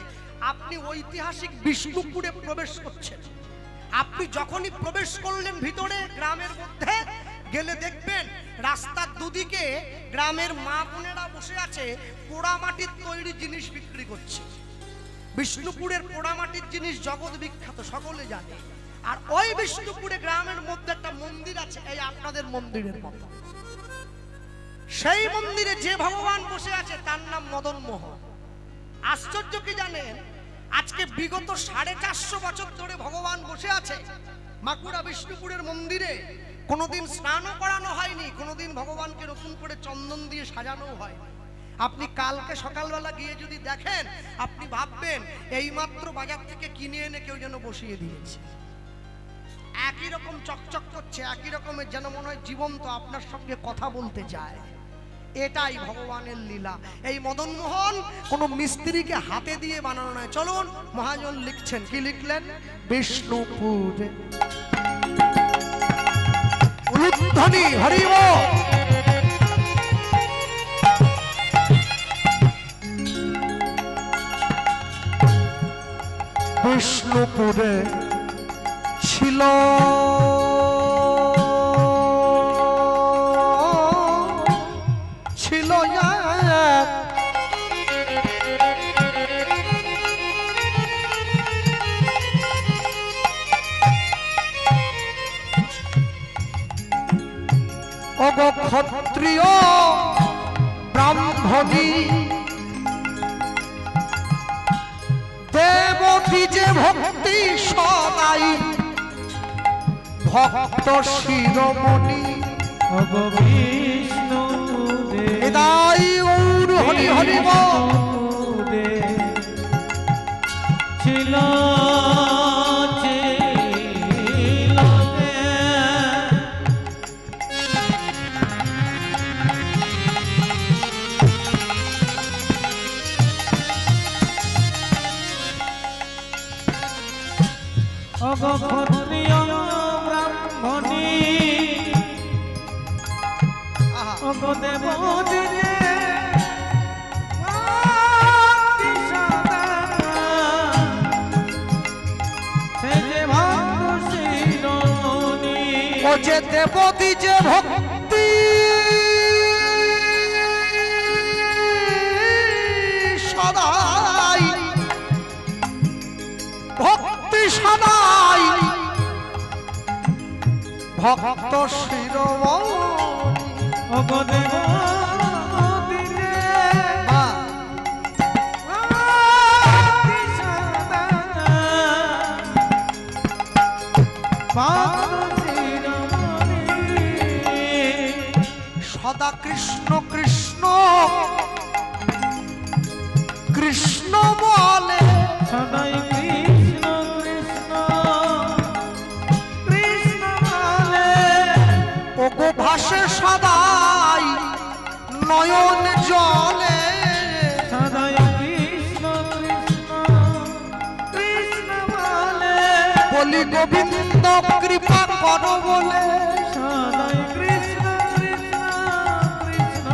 আপনি ঐতিহাসিক বিষ্ণুপুরে প্রবেশ করছেন। আপনি যখনই প্রবেশ করলেন ভিতরে গ্রামের মধ্যে গেলে দেখবেন রাস্তার দুদিকে গ্রামের মা বোনেরা বসে আছে, পোড়ামাটির তৈরি জিনিস বিক্রি করছে। বিষ্ণুপুরের পোড়ামাটির জিনিস জগৎ বিখ্যাত, সকলে জানে। আর ওই বিষ্ণুপুরে গ্রামের মধ্যে একটা মন্দির আছে, এই আপনাদের মন্দিরের মতো। সেই মন্দিরে যে ভগবান বসে আছে তার নাম মদন মোহন। আশ্চর্য কি জানেন, আজকে বিগত 450 বছর ধরে ভগবান বসে আছে বাঁকুড়া বিষ্ণুপুরের মন্দিরে। কোনোদিন স্নানও করানো হয়নি, কোনোদিন ভগবানকে নতুন করে চন্দন দিয়ে সাজানো হয়নি। আপনি কালকে সকালবেলা গিয়ে যদি দেখেন, আপনি ভাববেন এইমাত্র বাজার থেকে কিনে এনে কেউ যেন বসিয়ে দিয়েছে। একই রকম চকচক করছে, একই রকমের যেন মনে হয় জীবন্ত আপনার সঙ্গে কথা বলতে চায়। এটাই ভগবানের লীলা। এই মদনমোহন কোনো মিস্ত্রিকে হাতে দিয়ে বানানো নয়। চলুন, মহাজন লিখছেন, কি লিখলেন? বিষ্ণুপুর উলুধ্বনি হরি বল। বিষ্ণুপুরে ছিল ক্ষত্রিয় ব্রাহ্মণী দেবতী যে ভক্তি সদাই ভক্ত শিরোমণি বিষ্ণু হৃদয় গৌর হরি হরি ছিল ক্ষত্রিয় ব্রাহ্মণী দেবতী যে দেবতী যে ভক্তি সদাই ভক্তি সদাই ভক্ত শিরোমণি সদা কৃষ্ণ কৃষ্ণ কৃষ্ণ বলে সদাই কৃষ্ণ কৃষ্ণ কৃষ্ণ বলে ওগো ভাসে সদাই নয়ন জলে সদাই কৃষ্ণ কৃষ্ণ কৃষ্ণ বলে বলি গোবিন্দ কৃপা করো বলে সদাই কৃষ্ণ কৃষ্ণ কৃষ্ণ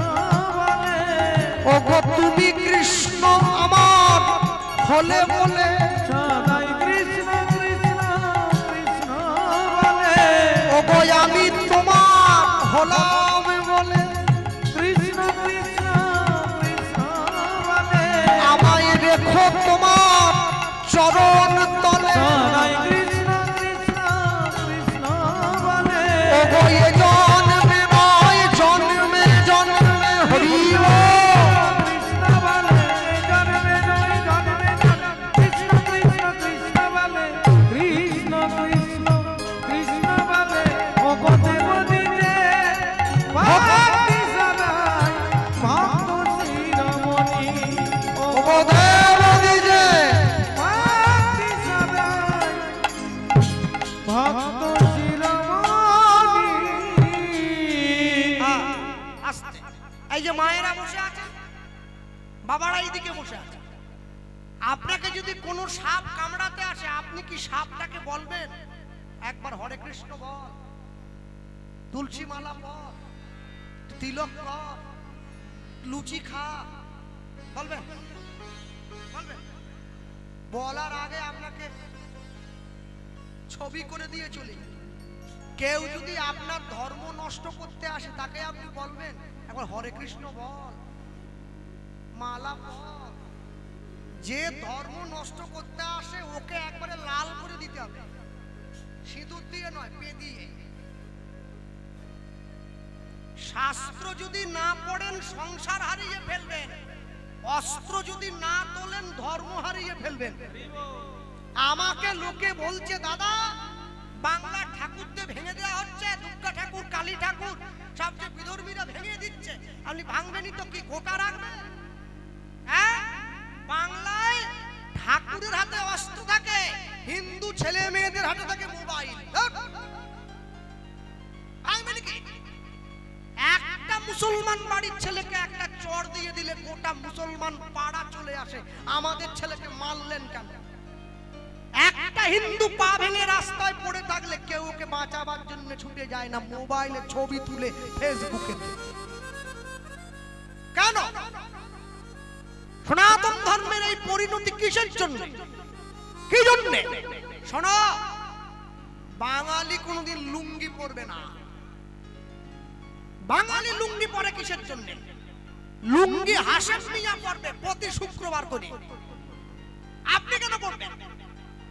বলে ওগো তুমি কৃষ্ণ আমার হলে বলে সদাই কৃষ্ণ কৃষ্ণ কৃষ্ণ বলে ওগো আমি তোমার হলাম বলে কৃষ্ণ কৃষ্ণ কৃষ্ণ বলে আমায় রেখো তোমার চরণ তলে সদাই কৃষ্ণ কৃষ্ণ কৃষ্ণ বলে ওগো এ জন্মে নয় জন্মে জন্মে হরি কৃষ্ণ বলে জন্মে নয় জন্মে কৃষ্ণ কৃষ্ণ কৃষ্ণ বলে কৃষ্ণ কৃষ্ণ কৃষ্ণ বলে ওগো দেবতী যে ভক্তি সদাই ভক্ত শিরোমণি ওগো দেবতী যে ভক্তি সদাই ভক্ত শিরোমণি। আস্তে, এই যে মায়েরা বসে আছে, বাবারা এইদিকে বসে আছে, আপনাকে যদি কোনো সাপ কামড়াতে আসে আপনি কি সাপটাকে বলবেন একবার হরে কৃষ্ণ বল, তুলসী মালা বল, তিলক কর, লুচি খা, বলবেন? বলবেন? বলার আগে আপনাকে ছবি করে দিয়ে চলে যাবে। কেউ যদি আপনার ধর্ম নষ্ট করতে আসে তাকে আপনি বলবেন একবার হরে কৃষ্ণ বল, মালা বল। যে ধর্ম নষ্ট করতে আসে ওকে একবারে লাল করে দিতে হবে, সিঁদুর দিয়ে নয়, পে দিয়ে। শাস্ত্র যদি না পড়েন সংসার হারিয়ে ফেলবেন, অস্ত্র যদি না তোলেন ধর্ম হারিয়ে ফেলবেন। আমাকে লোকে বলছে দাদা বাংলা ঠাকুরদের ভেঙে দেওয়া হচ্ছে, দুর্গা ঠাকুর, কালী ঠাকুর সব যে বিধর্মীরা ভেঙে দিচ্ছে, আপনি ভাঙবেনই তো কি গোটা রাখবেন? হ্যাঁ, বাংলায় ঠাকুরের হাতে অস্ত্র থাকে, হিন্দু ছেলে মেয়েদের হাতে থাকে মোবাইল। ভাঙবেন কি? একটা মুসলমান বাড়ির ছেলেকে একটা চড় দিয়ে দিলে গোটা মুসলমান পাড়া চলে আসে, আমাদের ছেলেকে মারলেন কেন? একটা হিন্দু পা ভেঙে রাস্তায় পড়ে থাকলে কেউ ওকে বাঁচাবার জন্য ছুটে যায় না, মোবাইলে ছবি তুলে ফেসবুকে। কেন? সনাতন ধর্মের এই পরিণতি কিসের জন্য? কি জন্য? শোনো, বাঙালি কোনোদিন লুঙ্গি পরবে না। বাঙালি লুঙ্গি পরে কিসের জন্য? লুঙ্গি হাসেম মিয়া পরবে প্রতি শুক্রবার করে। আপনি কেন পরবেন?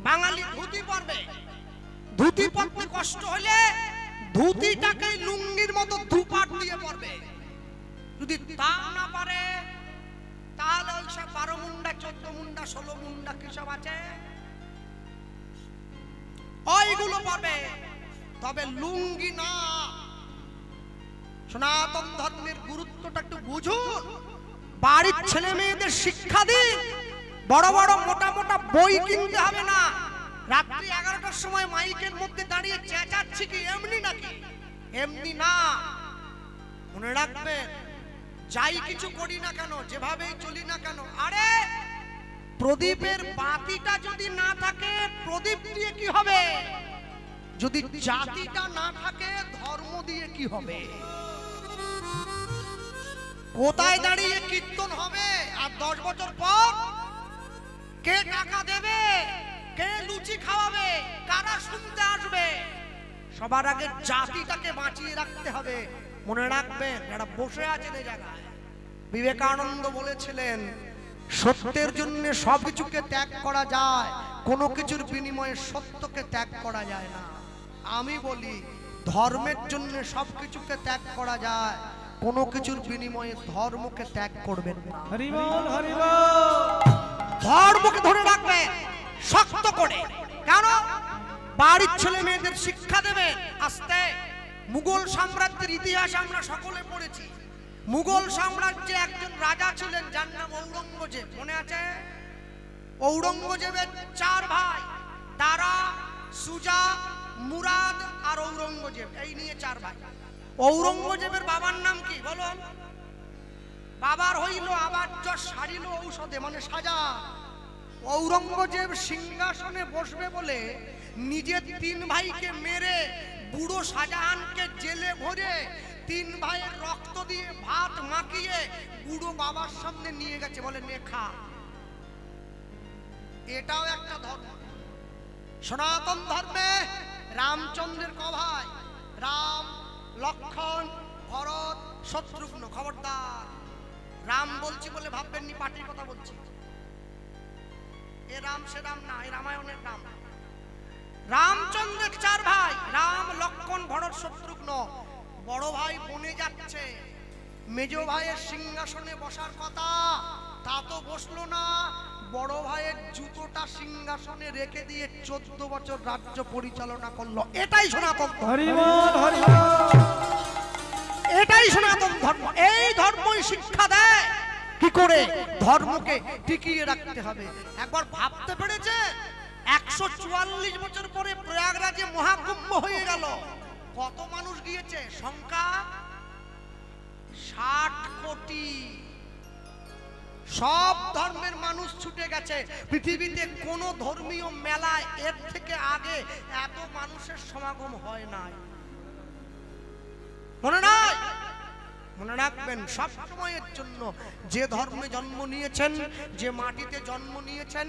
বাঙালি ধুতি পরবে। ধুতি পরতে কষ্ট হলে ধুতিটাকে লুঙ্গির মতো দুপাট দিয়ে পরবে। যদি তা না পারে তাহলে ওই সব 12 মুন্ডা, 14 মুন্ডা, 16 মুন্ডা কি সব আছে ওইগুলো পরবে, তবে লুঙ্গি না। সনাতন ধর্মের গুরুত্বটা একটু বুঝুন। বাড়ির ছেলে মেয়েদের শিক্ষা দিন। বড় বড় মোটা মোটা বই কিনতে হবে না। রাত্রি 11টার সময় মাইকের মধ্যে দাঁড়িয়ে চেঁচাচ্ছি কি এমনি নাকি? এমনি না। মনে রাখবেন, যাই কিছু করি না কেন, যেভাবেই চলি না কেন, আরে প্রদীপের বাতিটা যদি না থাকে প্রদীপ দিয়ে কি হবে? যদি জাতিটা না থাকে ধর্ম দিয়ে কি হবে? কোথায় দাঁড়িয়ে কীর্তন হবে আর 10 বছর পর কে টাকা দেবে, কে লুচি খাওয়াবে, কারা শুনতে আসবে? সবার আগে জাতিটাকে বাঁচিয়ে রাখতে হবে। মনে রাখবেন, যারা বসে আছেন এই জায়গায়, বিবেকানন্দ বলেছিলেন সত্যের জন্য সবকিছুকে ত্যাগ করা যায়, কোনো কিছুর বিনিময়ে সত্যকে ত্যাগ করা যায় না। আমি বলি ধর্মের জন্য সবকিছুকে ত্যাগ করা যায়, কোনো কিছুর বিনিময়ে ধর্মকে ত্যাগ করবেন না। হরি বল, হরি বল। ধর্মকে ধরে রাখবে শক্ত করে। কেন? বাড়ির ছেলে মেয়েদের শিক্ষা দেবে। আস্তে মুঘল সাম্রাজ্যের ইতিহাস আমরা সকলে পড়েছি। মুঘল সাম্রাজ্যে একজন রাজা ছিলেন যার নাম ঔরঙ্গজেব। মনে আছে? ঔরঙ্গজেবের 4 ভাই, দারা, সুজা, মুরাদ আর ঔরঙ্গজেব, এই নিয়ে 4 ভাই। ঔরঙ্গজেবের বাবার নাম কি বলুন? বাবার হইল আবার্য সারিল ঔষধে, মানে সাজা। ঔরঙ্গজেব সিংহাসনে বসবে বলে নিজের 3 ভাইকে মেরে বুড়ো শাহজাহানকে জেলে ভরে 3 ভাইয়ের রক্ত দিয়ে ভাত মাখিয়ে বুড়ো বাবার সামনে নিয়ে গেছে, বলে নে খা। এটাও একটা ধর্ম। সনাতন ধর্মে রামচন্দ্রের ক ভাই? রাম, লক্ষণ, ভরত, শত্রুঘ্ন। খবরদার, রাম বলছি বলে ভাববেন নি পার্টির কথা বলছি। এ রাম সে রাম না, এ রামায়ণের রাম। রামচন্দ্রের 4 ভাই, রাম, লক্ষণ, ভরত, শত্রুঘ্ন। বড় ভাই বনে যাচ্ছে, মেজ ভাইয়ের সিংহাসনে বসার কথা, তা তো বসলো না। বড় ভাইয়ের জুতোটা সিংহাসনে রেখে দিয়ে 14 বছর রাজ্য পরিচালনা করলো। এটাই সনাতন ধর্ম। হরি বল, হরি বল। এটাই সনাতন ধর্ম। এই ধর্মই শিক্ষা দেয় কি করে ধর্মকে টিকিয়ে রাখতে হবে। একবার ভাবতে পেরেছে 144 বছর পরে প্রয়াগরাজে মহাকুম্ভ হয়ে গেল। কত মানুষ গিয়েছে? সংখ্যা 60 কোটি। সব ধর্মের মানুষ ছুটে গেছে। পৃথিবীতে কোন ধর্মীয় মেলায় এর থেকে আগে এত মানুষের সমাগম হয় নাই। মনে নাই? মনে রাখবেন, সব সময়ের জন্য যে ধর্মে জন্ম নিয়েছেন, যে মাটিতে জন্ম নিয়েছেন,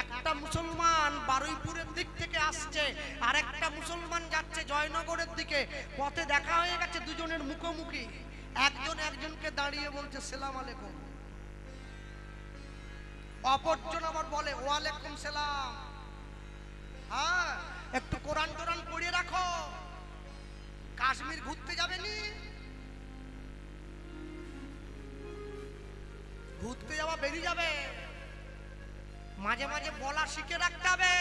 একটা মুসলমান বারুইপুরের দিক থেকে আসছে আর একটা মুসলমান যাচ্ছে জয়নগরের দিকে। পথে দেখা হয়ে গেছে দুজনের মুখোমুখি। একজন একজনকে দাঁড়িয়ে বলছে সালাম আলাইকুম, অপরজন আবার বলে ওয়ালাইকুম সালাম। হ্যাঁ, একটু কোরআন টোরান পড়িয়ে রাখো। কাশ্মীর ঘুরতে যাবেনি? ঘুরতে যাওয়া বেরিয়ে যাবে, মাঝে মাঝে বলা শিখে রাখতে হবে।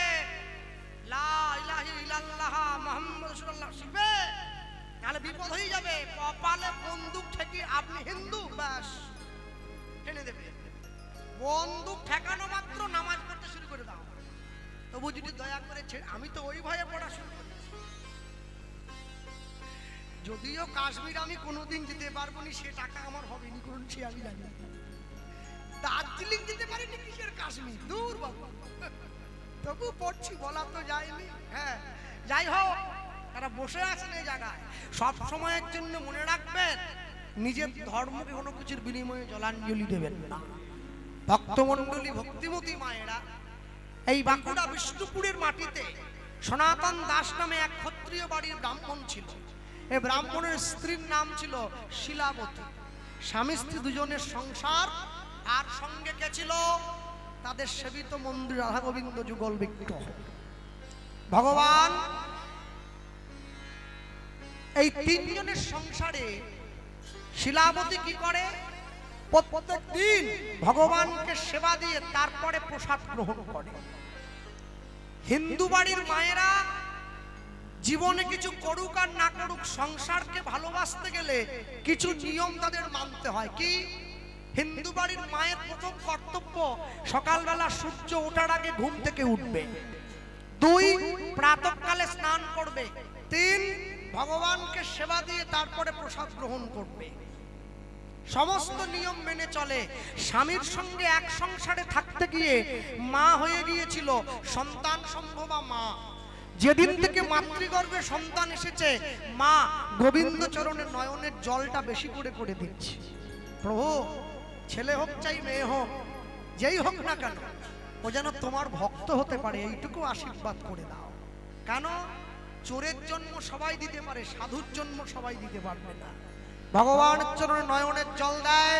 লা ইলাহা ইল্লাল্লাহ মুহাম্মাদুর রাসূলুল্লাহ শিখবে, তাহলে বিপদ হয়ে যাবে। কপালে বন্দুক ঠেকি আপনি হিন্দু, ব্যাস টেনে দেবে। বন্দুক ঠেকানো মাত্র নামাজ পড়তে শুরু করে দাও। তবু যদি দয়া করে আমি তো ওই ভয়ে পড়া শুরু করেছি। যদিও কাশ্মীর আমি কোনোদিন যেতে পারবো না, সে টাকা আমার হবে নি, কোন সে আমি জানি। দার্জিলিং যেতে পারিনি, কিসের কাশ্মীর, দূর বাবা। তবু পড়ছি, বলা তো যায়নি। হ্যাঁ, যাই হোক, তারা বসে আছেন এই জায়গায়। সব সময়ের জন্য মনে রাখবেন, নিজের ধর্মকে কোনো কিছুর বিনিময়ে জলাঞ্জলি দেবেন না। ভক্তমণ্ডলী, ভক্তিমতী মায়েরা, এই বাঁকুড়া বিষ্ণুপুরের মাটিতে সনাতন দাস নামে এক ক্ষত্রিয় বাড়ির ব্রাহ্মণ ছিল। এই ব্রাহ্মণের স্ত্রীর নাম ছিল শিলাবতী। স্বামী স্ত্রী দুজনের সংসার, আর সঙ্গে কে ছিল? তাদের সেবিত মন্দির রাধা গোবিন্দ যুগল বিগ্রহ ভগবান। এই তিনজনের সংসারে শিলাবতী কি করে? প্রত্যেক দিন ভগবানকে সেবা দিয়ে তারপরে প্রসাদ গ্রহণ করে। হিন্দু বাড়ির মায়েরা জীবনে কিছু করুক আর না করুক, সংসারকে ভালোবাসতে গেলে কিছু নিয়ম তাদের মানতে হয়। কি? হিন্দু বাড়ির মায়ের প্রথম কর্তব্য, সকালবেলা সূর্য ওঠার আগে ঘুম থেকে উঠবে। 2, প্রাতঃকালে স্নান করবে। 3, ভগবানকে সেবা দিয়ে তারপরে প্রসাদ গ্রহণ করবে। সমস্ত নিয়ম মেনে চলে। স্বামীর সঙ্গে এক সংসারে থাকতে গিয়ে মা হয়ে গিয়েছিল সন্তান সম্ভবা মা। যেদিন থেকে মাতৃগর্ভে সন্তান এসেছে, মা গোবিন্দ চরণের নয়নের জলটা বেশি করে করে দিচ্ছে। প্রভু, ছেলে হোক চাই মেয়ে হোক, যেই হোক না কেন, ও যেন তোমার ভক্ত হতে পারে, এইটুকু আশীর্বাদ করে দাও। কেন? চোরের জন্ম সবাই দিতে পারে, সাধুর জন্ম সবাই দিতে পারবে না। ভগবানের চরণে নয়নের জল দেয়,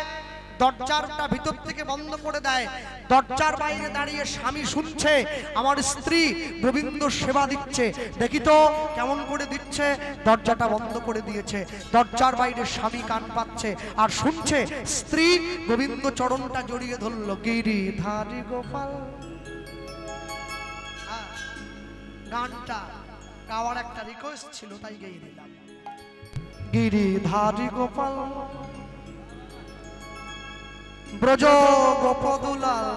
দরজাটা ভিতর থেকে বন্ধ করে দেয়। দরজার বাইরে দাঁড়িয়ে স্বামী শুনছে আমার স্ত্রী গোবিন্দ সেবা দিচ্ছে, দেখি তো কেমন করে দিচ্ছে। দরজাটা বন্ধ করে দিয়েছে। দরজার বাইরে স্বামী কান পাচ্ছে আর শুনছে স্ত্রী গোবিন্দ চরণটা জড়িয়ে ধরলো। গিরিধারী গোপাল, গানটা গাওয়ার একটা রিকোয়েস্ট ছিল, তাই গেয়ে দিলাম। গিরিধারী গোপাল ব্রজ গোপদুলাল,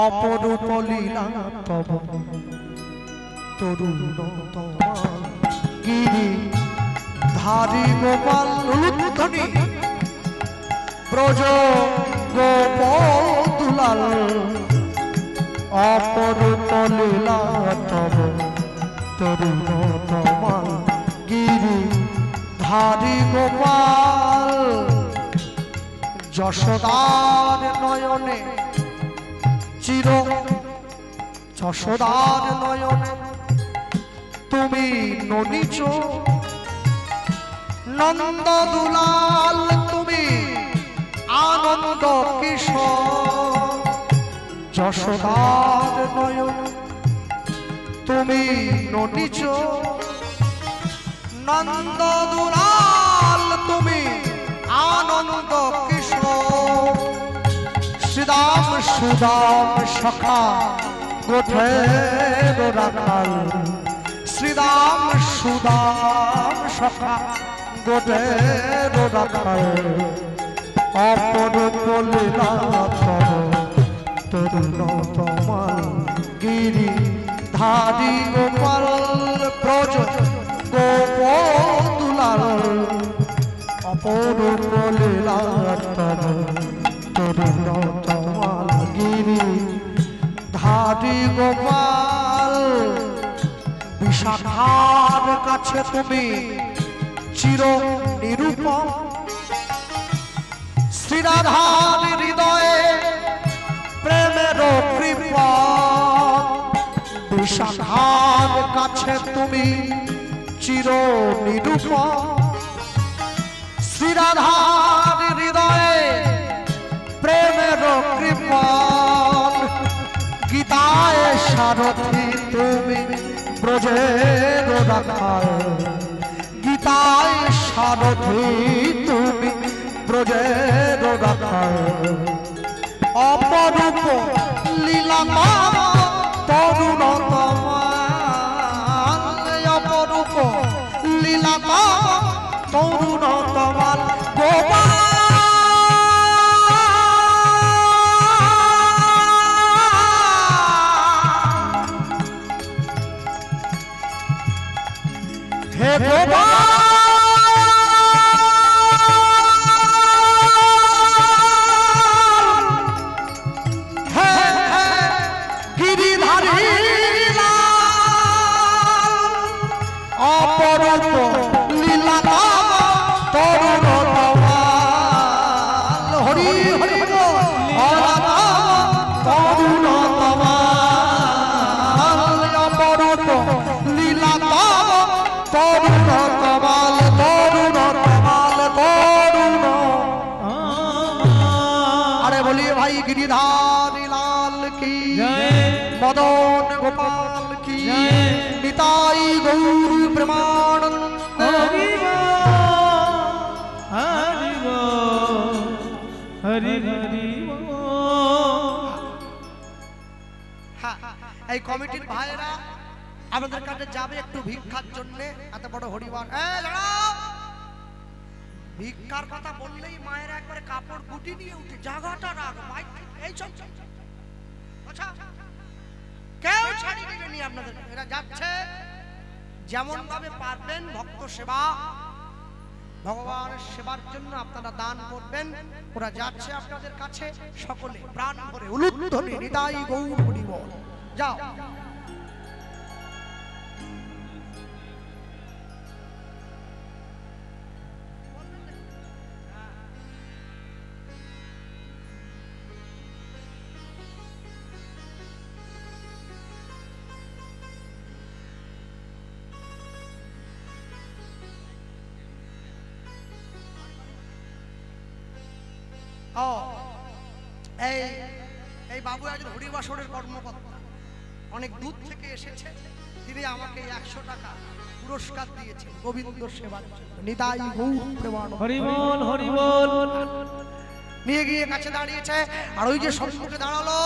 অপরূপ লীলা তব তরুণ তোমার। গিরিধারী গোপাল, উলুধ্বনি, ব্রজ গোপদুলাল, অপরূপ লীলা তব তরুণ তোমার। গিরিধারী গোপাল, যশোদার নয়নে চির, যশোদার নয়নে তুমি ননিচ, নন্দ দুলাল তুমি আনন্দ কিশোর। যশোদার নয়নে তুমি ননিচ, নন্দ দুলাল তুমি আনন্দ কিশোর। শ্রীদাম সুদাম সখা গোঠের রাখাল, শ্রীদাম সুদাম সখা গোঠের রাখাল। অপরূপ লীলা তরুণ তোমার। গিরিধারী গোপাল, ব্রজ গোপদুলাল, অপরূপ লীলা তরুণ তোমার। গিরিধারী গোপাল, বিশাখার কাছে তুমি চির নিরূপম। শ্রীরাধার হৃদয়ে প্রেমের কৃপা। বিশাখার কাছে তুমি চির নিরূপম। শ্রীরাধার হৃদয়ে প্রেমের কৃপণ। গীতায় সারথি তুমি ব্রজের রাখাল। গীতায় সারথি তুমি ব্রজের রাখাল। অপরূপ লীলা गिरिधारी लाल की मदन गोपाल की निताई गौर प्रेमानंद हरि हरि हरि এই কমিটির ভাইরা আমাদের কাছে যাবে একটু ভিক্ষার জন্য এত বড় হরিবার দাঁড়াও ভিক্ষার কথা বললেই মায়ের একবারে কাপড় গুটি নিয়ে উঠে জায়গাটা রাখ মাইক এই চল আচ্ছা কেউ ছাড়ি দিবে নি আপনাদের এরা যাচ্ছে যেমন ভাবে পারবেন ভক্ত সেবা ভগবানের সেবার জন্য আপনারা দান করবেন ওরা যাচ্ছে আপনাদের কাছে সকলে প্রাণ ভরে উলুধ্বনি নিতাই গৌর হরি বল যাও এই বাবু একজন হরিবাসরের কর্মকর্তা অনেক দূর থেকে এসেছে তিনি আমাকে 100 টাকা পুরস্কার দিয়েছেন গোবিন্দ সেবার জন্য নিতাই গৌর প্রেমানন্দ হরি বল হরি বল নিয়ে গিয়ে কাছে দাঁড়িয়েছে আর ওই যে সম্মুখে দাঁড়ালো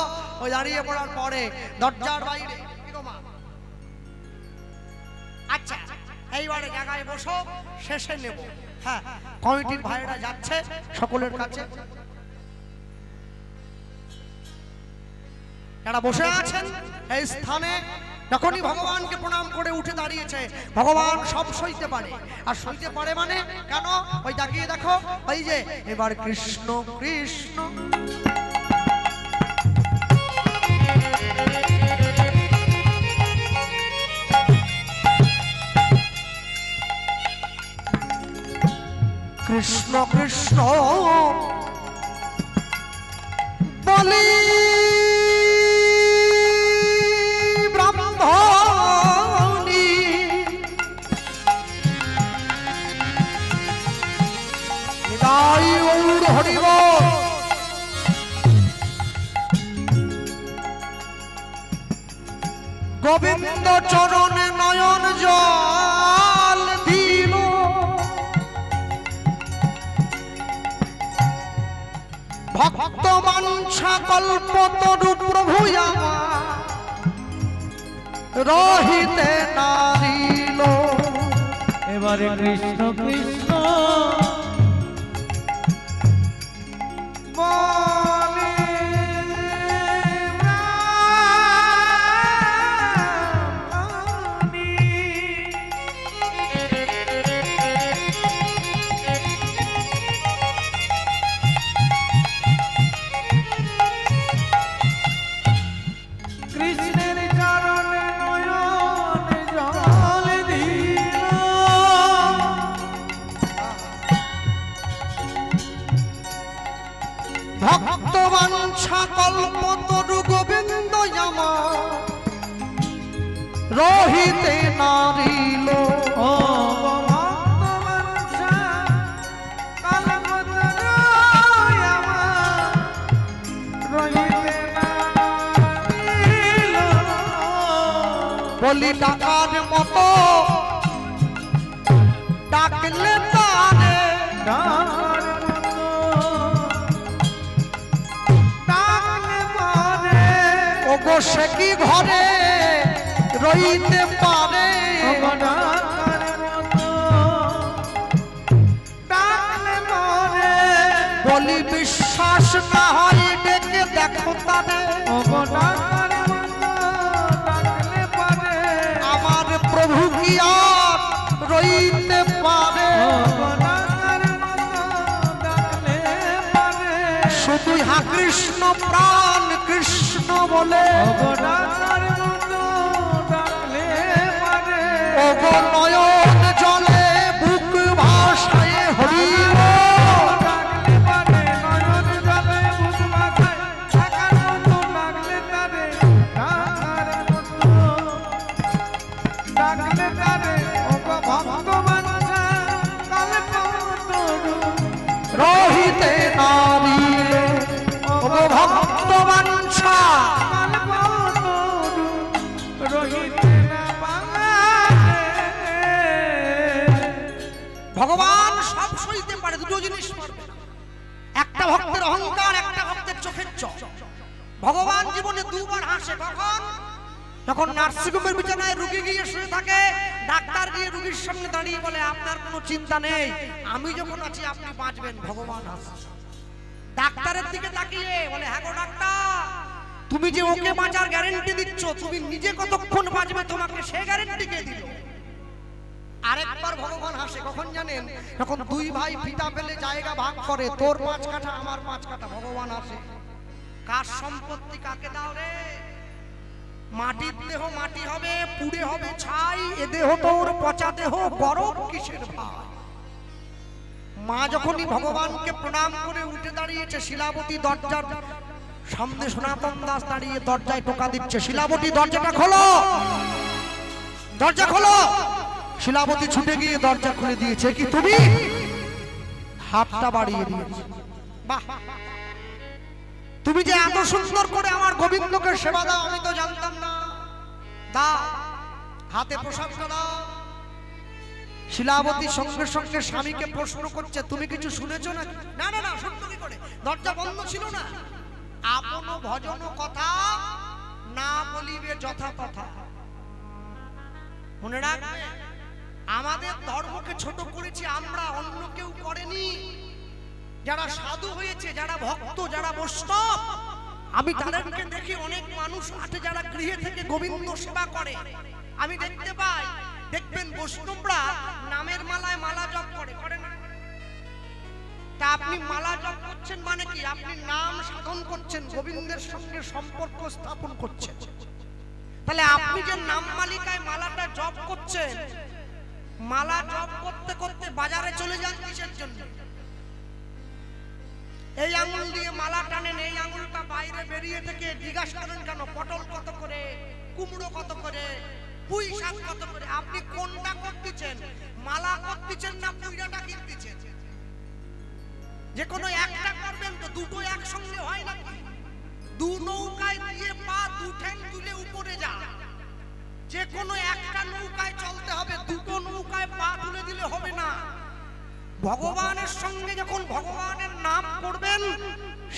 ওই দাঁড়িয়ে পড়ার পরে দরজার বাইরে আচ্ছা এইবারে জায়গায় বসো শেষে নেব হ্যাঁ কমিটির ভাইরা যাচ্ছে সকলের কাছে যারা বসে আছেন এই স্থানে যখনই ভগবানকে প্রণাম করে উঠে দাঁড়িয়েছে ভগবান সব সইতে পারে আর সইতে পারে মানে কেন ওই তাকিয়ে দেখো ওই যে এবার কৃষ্ণ কৃষ্ণ কৃষ্ণ কৃষ্ণ বলি গোবিন্দ চরণে নয়ন জল দিল ভক্ত বাঞ্ছা কল্পতরু প্রভু রহিতে নারিল এবারে কৃষ্ণ কৃষ্ণ ভক্ত বাঞ্ছা কল্পতরু গোবিন্দ রহিতে নারিল বলি ডাকার মতো ডাকলে তারে ওগো সে কি ঘরে রইতে পারে বলি বিশ্বাস না হয় ডেকে দেখো তারে আমার প্রভু কি আর রইতে পারে শুধু হা কৃষ্ণ প্রাণ কৃষ্ণ বলে ওগো নয়ন জলে বুক ভাষায় হরি রহিতে নারিল ওগো ভক্ত ভগবান সব সইতে পারে, দুটো জিনিস পারবে না। একটা ভক্তের অহংকার, একটা ভক্তের চোখের চোখ। ভগবান জীবনে দুবার হাসে, কখন? যখন নার্সিংহোমের বিছানায় রোগী গিয়ে শুয়ে থাকে, ডাক্তার গিয়ে রোগীর সামনে দাঁড়িয়ে বলে আপনার কোনো চিন্তা নেই, আমি যখন আছি আপনি বাঁচবেন। ভগবান হাসে। ডাক্তারের দিকে তাকিয়ে বলে হ্যাঁ গো ডাক্তার, তুমি যে ওকে বাঁচার গ্যারান্টি দিচ্ছ, তুমি নিজে কতক্ষণ বাঁচবে তোমাকে সে গ্যারান্টি কে দিল? আরেকবার ভগবান হাসে, কখন জানেন? যখন দুই ভাই পিতা পেলে জায়গা ভাগ করে, তোর 5 কাঠা আমার 5 কাঠা। ভগবান হাসে। কার সম্পত্তি কাকে দাও রে? মাটির দেহ মাটি হবে, পুড়ে হবে ছাই, এ দেহ তোর পচা দেহ, গরম কিসের ভাই? মা যখনই ভগবানকে প্রণাম করে উঠে দাঁড়িয়েছে, শিলাবতী দরজার সামনে সনাতন দাস দাঁড়িয়ে দরজায় টোকা দিচ্ছে, শিলাবতী দরজাটা খোলো, দরজা খোলো। শিলাবতী ছুটে গিয়ে দরজা খুলে দিয়েছে। কি তুমি? হাতটা বাড়িয়ে দিয়েছে। বাহ, তুমি যে এত সুন্দর করে আমার গোবিন্দকে সেবা দাও আমি তো জানতাম না। দাও, হাতে প্রসাদটা দাও। শিলাবতী সঙ্গে সঙ্গে স্বামীকে প্রশ্ন করছে, তুমি কিছু শুনেছো নাকি? না না না, শুনতো কি করে? দরজা বন্ধ ছিল না। আপন ভজন কথা না বলিবে যথা কথা। মনে রাখবে, আমাদের ধর্মকে ছোট করেছি আমরা, অন্য কেউ করেনি। যারা সাধু হয়েছে, যারা ভক্ত, যারা বৈষ্ণব, আমি তাদেরকে দেখি অনেক মানুষ আছে যারা গৃহে থেকে গোবিন্দ সেবা করে। আমি দেখতে পাই, দেখবেন বৈষ্ণবরা নামের মালায় মালা জপ করে, করে না? তা আপনি মালা জপ করছেন মানে কি? আপনি নাম সাধন করছেন, গোবিন্দের সঙ্গে সম্পর্ক স্থাপন করছেন। তাহলে আপনি যে নাম মালিকায় মালাটা জপ করছেন, মালা জপ করতে করতে বাজারে চলে যান কিসের জন্য? এই আঙুল দিয়ে মালা টানেন, এই আঙুলটা বাইরে বেরিয়ে থেকে জিজ্ঞাসা করেন কেন পটল কত করে, কুমড়ো কত করে, পুঁই শাক কত করে? আপনি কোনটা করতেছেন? মালা করতেছেন না পুঁইটা কিনতেছেন? যে কোনো একটা করবেন তো, দুটো একসঙ্গে হয় নাকি? দু নৌকায় দিয়ে পা দু ঠ্যাং তুলে উপরে যা। যে কোনো একটা নৌকায় চলতে হবে, দুটো নৌকায় পা তুলে দিলে হবে না। ভগবানের সঙ্গে যখন ভগবানের নাম করবেন,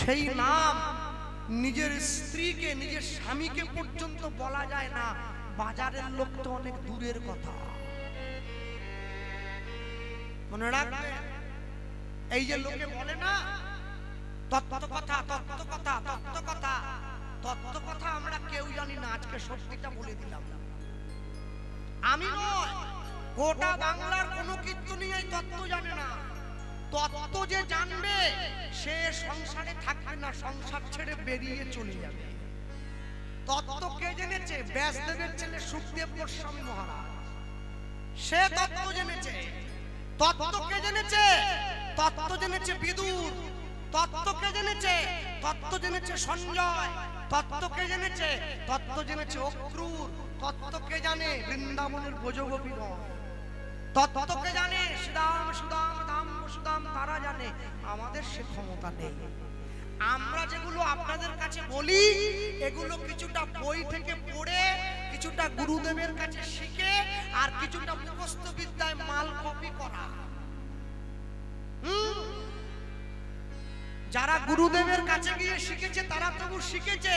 সেই নাম নিজের স্ত্রীকে, নিজের স্বামীকে পর্যন্ত বলা যায় না। বাজারের লোক তো অনেক দূরের কথা। মনে রাখবে, এই যে লোকে বলে না তত্ত্ব কথা, তত্ত্ব কথা, তত্ত্ব কথা, তত্ত্ব কথা আমরা কেউ জানি না। আজকে সত্যিটা বলে দিলাম, আমি নয়, গোটা বাংলার কোনো কীর্তনীয় তত্ত্ব জানে না। তত্ত্ব যে জানবে সে সংসারে থাকবে না, সংসার ছেড়ে বেরিয়ে চলে যাবে। তত্ত্ব কে জেনেছে? ব্যাসদেবের ছেলে সুখদেব গোস্বামী মহারাজ, সে তত্ত্ব জেনেছে। তত্ত্ব কে জেনেছে? তত্ত্ব জেনেছে বিদুর। তত্ত্ব কে জেনেছে? তত্ত্ব জেনেছে সঞ্জয়। তত্ত্ব কে জেনেছে? তত্ত্ব জেনেছে অক্রুর। তত্ত্ব কে জানে? বৃন্দাবনের ব্রজগোপীগণ। তত্ত্ব কে জানে? শ্রীরাম, সুদাম, দাম, বসুদাম, তারা জানে। আমাদের সে ক্ষমতা নেই। আমরা যেগুলো আপনাদের কাছে বলি, এগুলো কিছুটা বই থেকে পড়ে, কিছুটা গুরুদেবের কাছে শিখে, আর কিছুটা মুখস্থ বিদ্যায় মাল কপি করা। যারা গুরুদেবের কাছে গিয়ে শিখেছে তারা তবু শিখেছে,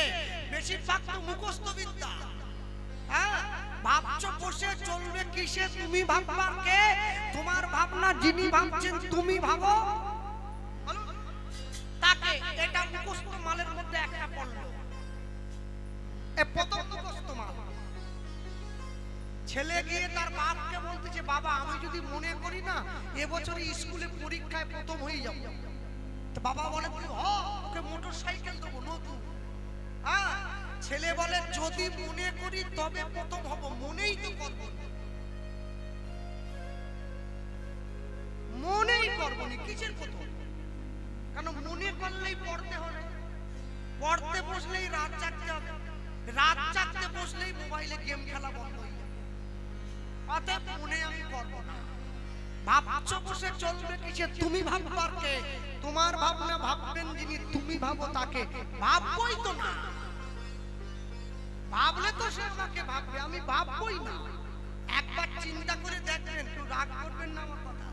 বেশিরভাগ তো মুখস্থ বিদ্যা। হ্যাঁ, ভাবছো বসে চলবে কিসে? তুমি ভাববার কে? তোমার ভাবনা যিনি ভাবছেন তুমি ভাবো তাকে। এটা মুখস্থ মালের মধ্যে একটা পড়লো, এ প্রথম মুখস্থ মাল। ছেলে গিয়ে তার বাপকে বলতেছে, বাবা আমি যদি মনে করি না এবছর স্কুলে পরীক্ষায় প্রথম হয়ে যাব। তো বাবা বলে, ওকে মোটর সাইকেল দেবো নতুন। হ্যাঁ, ছেলে বলে যদি মনে করি তবে প্রথম হব, মনেই তো করব না, মনেই করব না। কিসের প্রথম? কারণ মনে করলেই পড়তে হবে, পড়তে বসলেই রাত জাগতে হবে, রাত জাগতে বসলেই মোবাইলে গেম খেলা বন্ধ হয়ে যাবে। অতএব মনে আমি করব না। ভাবছো বসে চলবে কিসে? তুমি ভাববার কে? তোমার ভাবনা ভাববেন যিনি, তুমি ভাবো তাকে। ভাববই তো না, ভাবলে তো সে আমাকে ভাববে, আমি ভাববই না। একবার চিন্তা করে দেখবেন, একটু রাগ করবেন না আমার কথা।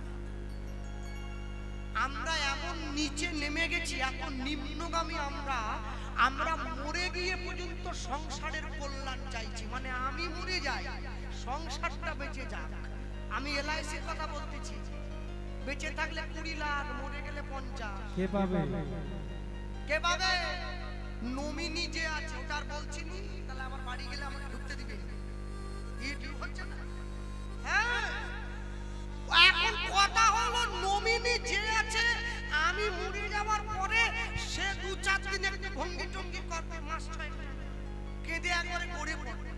আমরা এমন নিচে নেমে গেছি, এত নিম্নগামী আমরা মরে গিয়ে পর্যন্ত সংসারের কল্যাণ চাইছি। মানে আমি মরে যাই, সংসারটা বেঁচে যাক। আমি এলআইসির কথা বলতেছি, বেঁচে থাকলে 20 লাখ, মরে গেলে 50। কে পাবে? কে পাবে? নমিনি যে আছে ওটার বলছি নি, তাহলে আমার বাড়ি গেলে আমাকে ঢুকতে দিবে না। ইউটিউব হচ্ছে না? হ্যাঁ, এখন কথা হলো নমিনি যে আছে, আমি মরে যাওয়ার পরে সে 2-4 দিন একটু ভঙ্গি টঙ্গি করবে, মাস 6 কেঁদে একবারে গড়ে পড়বে।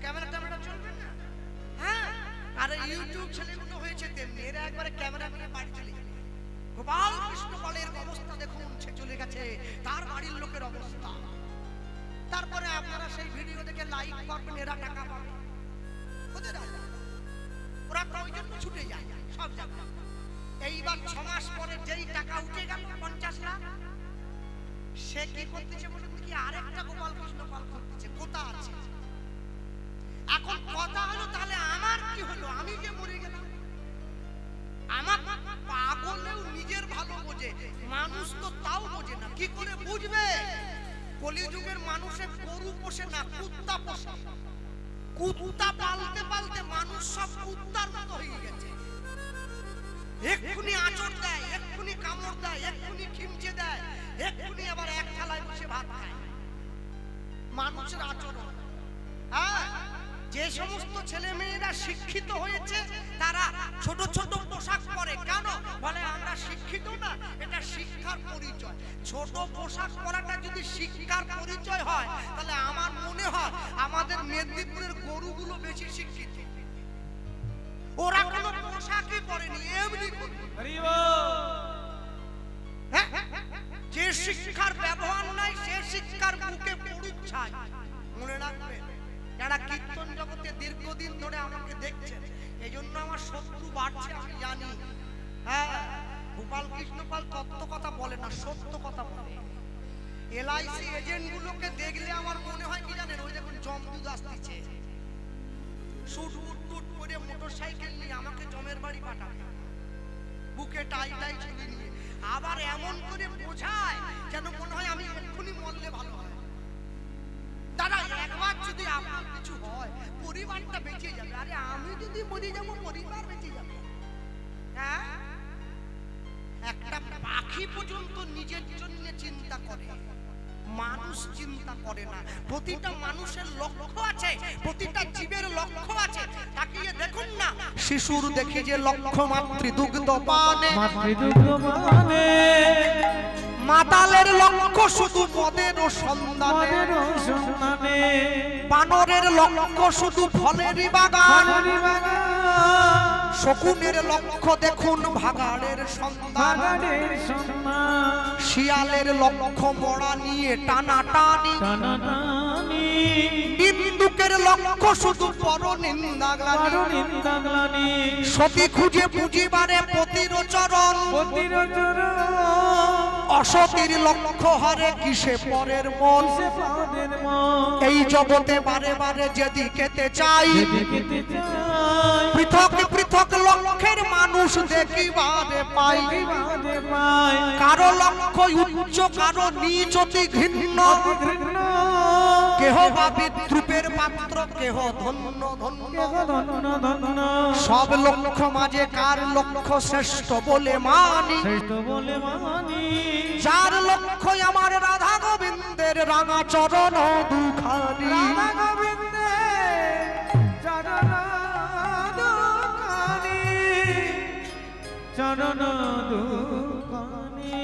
ক্যামেরা ট্যামেরা চলবে না। হ্যাঁ, আর ইউটিউব ছেলেগুলো হয়েছে তেমনি, এরা একবারে ক্যামেরা নিয়ে বাড়ি চলে যাবে। গোপাল কৃষ্ণ পালের অবস্থা দেখুন, সে চলে গেছে, তার বাড়ির লোকের অবস্থা। তারপরে আপনারা সেই ভিডিও দেখে লাইক করবেন, এরা টাকা পাবে। ওরা তো ওই জন্য ছুটে যায় সব জায়গায়। এইবার 6 মাস পরে যেই টাকা উঠে গেল 50 লাখ, সে কি করতেছে বলুন কি? আরেকটা গোপাল কৃষ্ণ পাল করতেছে। কোথা আছে? এখন কথা হলো তাহলে আমার কি হলো? আমি যে মরে গেলাম, আমার পাগলেও নিজের ভালো বোঝে, মানুষ তো তাও বোঝে না। কি করে বুঝবে? কলিযুগের মানুষের গরু পোষে না, কুত্তা পোষে। কুত্তা পালতে পালতে মানুষ সব কুত্তার মতো হয়ে গেছে। এক্ষুনি আঁচড় দেয়, এক্ষুনি কামড় দেয়, এক্ষুনি খিমচে দেয়, এক্ষুনি আবার এক থালায় বসে ভাত খায়। মানুষের আচরণ। হ্যাঁ, যে সমস্ত ছেলে মেয়েরা শিক্ষিত হয়েছে তারা ছোট ছোট পোশাক পরে। কেন? বলে আমরা শিক্ষিত না, এটা শিক্ষার পরিচয়। ছোট পোশাক পরাটা যদি শিক্ষার পরিচয় হয়, তাহলে আমার মনে হয় আমাদের মেদিনীপুরের গরুগুলো বেশি শিক্ষিত। ওরা কোনো পোশাকই পরেনি, এমনি যে শিক্ষার ব্যবহার নাই, সে শিক্ষার মুখে পরিচয়। মনে রাখবেন, যারা কীর্তন জগতে দীর্ঘদিন ধরে আমাকে দেখছেন, এই জন্য আমার শত্রু বাড়ছে আমি জানি। হ্যাঁ, গোপাল কৃষ্ণ পাল তত্ত্ব কথা বলে না, সত্য কথা বলে। এলআইসি এজেন্ট গুলোকে দেখলে আমার মনে হয় কি জানেন, ওই দেখুন জমদুদ আসতেছে, শুট উট টুট করে মোটরসাইকেল নিয়ে আমাকে জমের বাড়ি পাঠাবে, বুকে টাই টাই ঝুলি নিয়ে। আবার এমন করে বোঝায় যেন মনে হয় আমি এক্ষুনি মরলে ভালো হয়। দাদা, একবার যদি আপনার কিছু হয়, পরিবারটা বেঁচে যাবে। আরে আমি যদি মরে যাবো, পরিবার বেঁচে যাবে। হ্যাঁ, একটা পাখি পর্যন্ত নিজের জন্য চিন্তা করে, মানুষ চিন্তা করে না। প্রতিটা মানুষের লক্ষ্য আছে, প্রতিটা জীবের লক্ষ্য আছে। তাকিয়ে দেখুন না, শিশুর দেখি যে লক্ষ্য মাতৃদুগ্ধ পানে, মাতালের লক্ষ্য শুধু মদের সন্ধানে, বানরের লক্ষ্য শুধু ফলেরই বাগান, শকুনের লক্ষ্য দেখুন ভাগাড়ের সন্ধান, শিয়ালের লক্ষ্য মরা নিয়ে টানাটানি, নিন্দুকের লক্ষ্য শুধু পরনিন্দাগ্লানি, সতী খুঁজে পুঁজিবারে পতির চরণ, অসতীর লক্ষ্য হারে কিসে পরের মন। এই জগতে বারে বারে যেদিকেতে চাই, পৃথক পৃথক লক্ষ্যের মানুষ দেখিবারে পাই। কারো লক্ষ্য উচ্চ, কারো নিচ অতি ঘৃণ্য, কেহ বা বিদ্রুপের পাত্র, কেহ ধন্য ধন্য। সব লক্ষ্য মাঝে কার লক্ষ্য শ্রেষ্ঠ বলে মানি, যার লক্ষ্য আমার রাধা গোবিন্দের রাঙা চরণ দুখানি। চরণ দুখানি